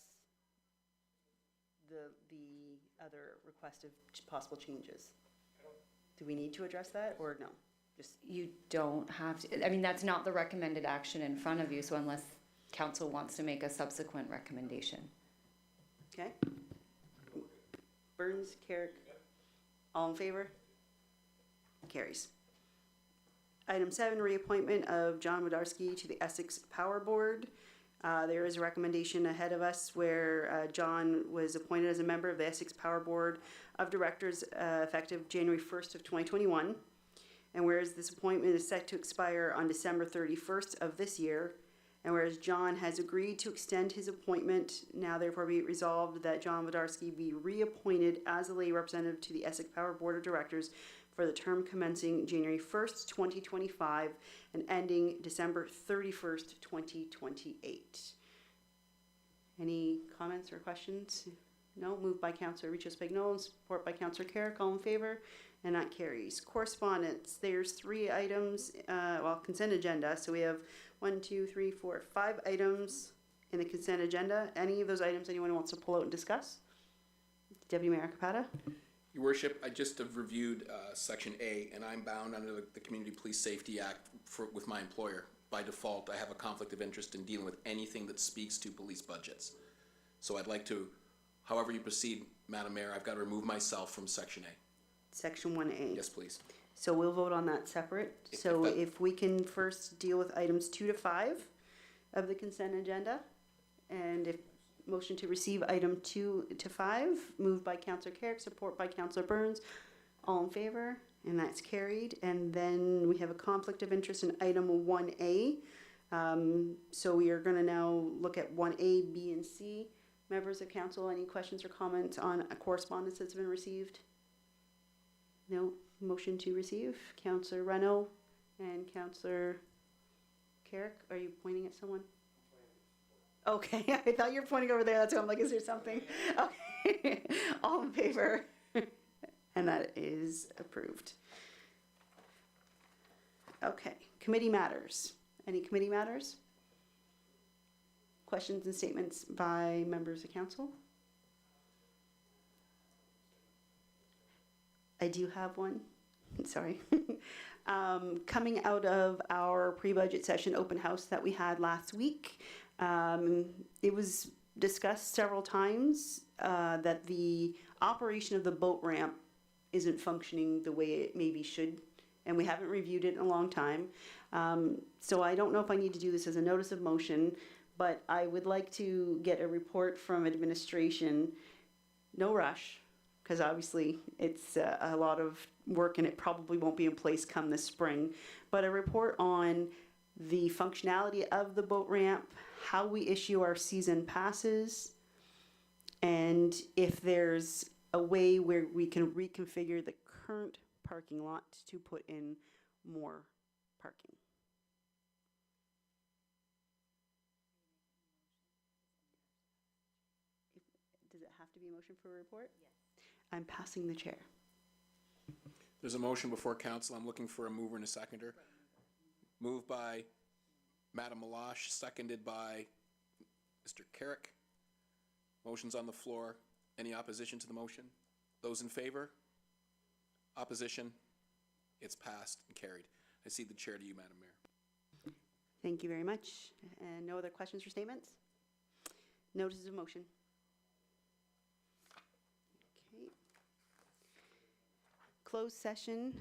the other requested possible changes. Do we need to address that, or no? Just, You don't have to, I mean, that's not the recommended action in front of you, so unless council wants to make a subsequent recommendation. okay? Burns, Carrick, all in favor? Carries. Item 7, reappointment of John Wodarski to the Essex Power Board. There is a recommendation ahead of us where John was appointed as a member of the Essex Power Board of Directors effective January 1st of 2021. And whereas this appointment is set to expire on December 31st of this year, and whereas John has agreed to extend his appointment, now therefore be it resolved that John Wodarski be reappointed as a lay representative to the Essex Power Board of Directors for the term commencing January 1st, 2025 and ending December 31st, 2028. Any comments or questions? No? Moved by Councillor Richo Spagnola, support by Councillor Carrick. All in favor? And that carries. Correspondence. There's 3 items, consent agenda. So we have 5 items in the consent agenda. Any of those items anyone wants to pull out and discuss? Deputy Mayor Capata? Your Worship, I just have reviewed Section A, and I'm bound under the Community Police Safety Act with my employer. By default, I have a conflict of interest in dealing with anything that speaks to police budgets. So I'd like to, however you proceed, Madam Mayor, I've got to remove myself from Section A. Section 1A. Yes, please. So we'll vote on that separate. So if we can first deal with items 2 to 5 of the consent agenda, and if motion to receive item 2 to 5, moved by Councillor Carrick, support by Councillor Burns, all in favor, and that's carried. And then we have a conflict of interest in item 1A. So we are going to now look at 1A, B, and C. Members of council, any questions or comments on a correspondence that's been received? No. Motion to receive. Councillor Renault and Councillor Carrick, are you pointing at someone? Okay, I thought you were pointing over there. That's why I'm like, is there something? Okay, all in favor? And that is approved. Okay, committee matters. Any committee matters? Questions and statements by members of council? I do have one. Sorry. Coming out of our pre-budget session open house that we had last week, it was discussed several times that the operation of the boat ramp isn't functioning the way it maybe should, and we haven't reviewed it in a long time. So I don't know if I need to do this as a notice of motion, but I would like to get a report from administration, no rush, because obviously it's a lot of work and it probably won't be in place come this spring, but a report on the functionality of the boat ramp, how we issue our season passes, and if there's a way where we can reconfigure the current parking lot to put in more parking. Does it have to be a motion for a report? Yes. I'm passing the chair. There's a motion before council. I'm looking for a mover and a seconder. Moved by Madam Malash, seconded by Mr. Carrick. Motion's on the floor. Any opposition to the motion? Those in favor? Opposition? It's passed and carried. I cede the chair to you, Madam Mayor. Thank you very much. And no other questions or statements? Notices of motion. Okay. Closed session.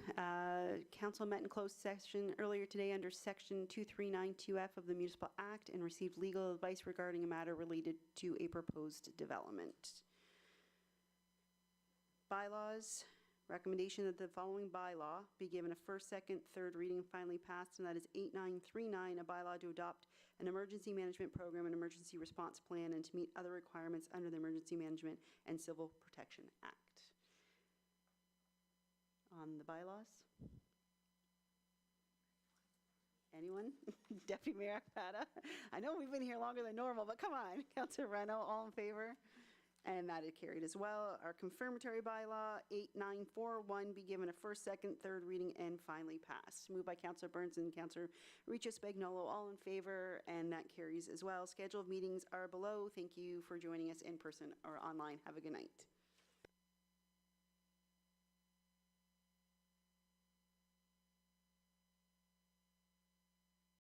Council met in closed session earlier today under section 2392F of the Municipal Act and received legal advice regarding a matter related to a proposed development. Bylaws. Recommendation that the following bylaw be given a first, second, third reading and finally passed, and that is 8939, a bylaw to adopt an emergency management program and emergency response plan and to meet other requirements under the Emergency Management and Civil Protection Act. On the bylaws? Anyone? Deputy Mayor Akpata? I know we've been here longer than normal, but come on. Councillor Renault, all in favor? And that is carried as well. Our confirmatory bylaw, 8941, be given a first, second, third reading and finally passed. Moved by Councillor Burns and Councillor Regis Bagnolo, all in favor, and that carries as well. Scheduled meetings are below. Thank you for joining us in person or online. Have a good night.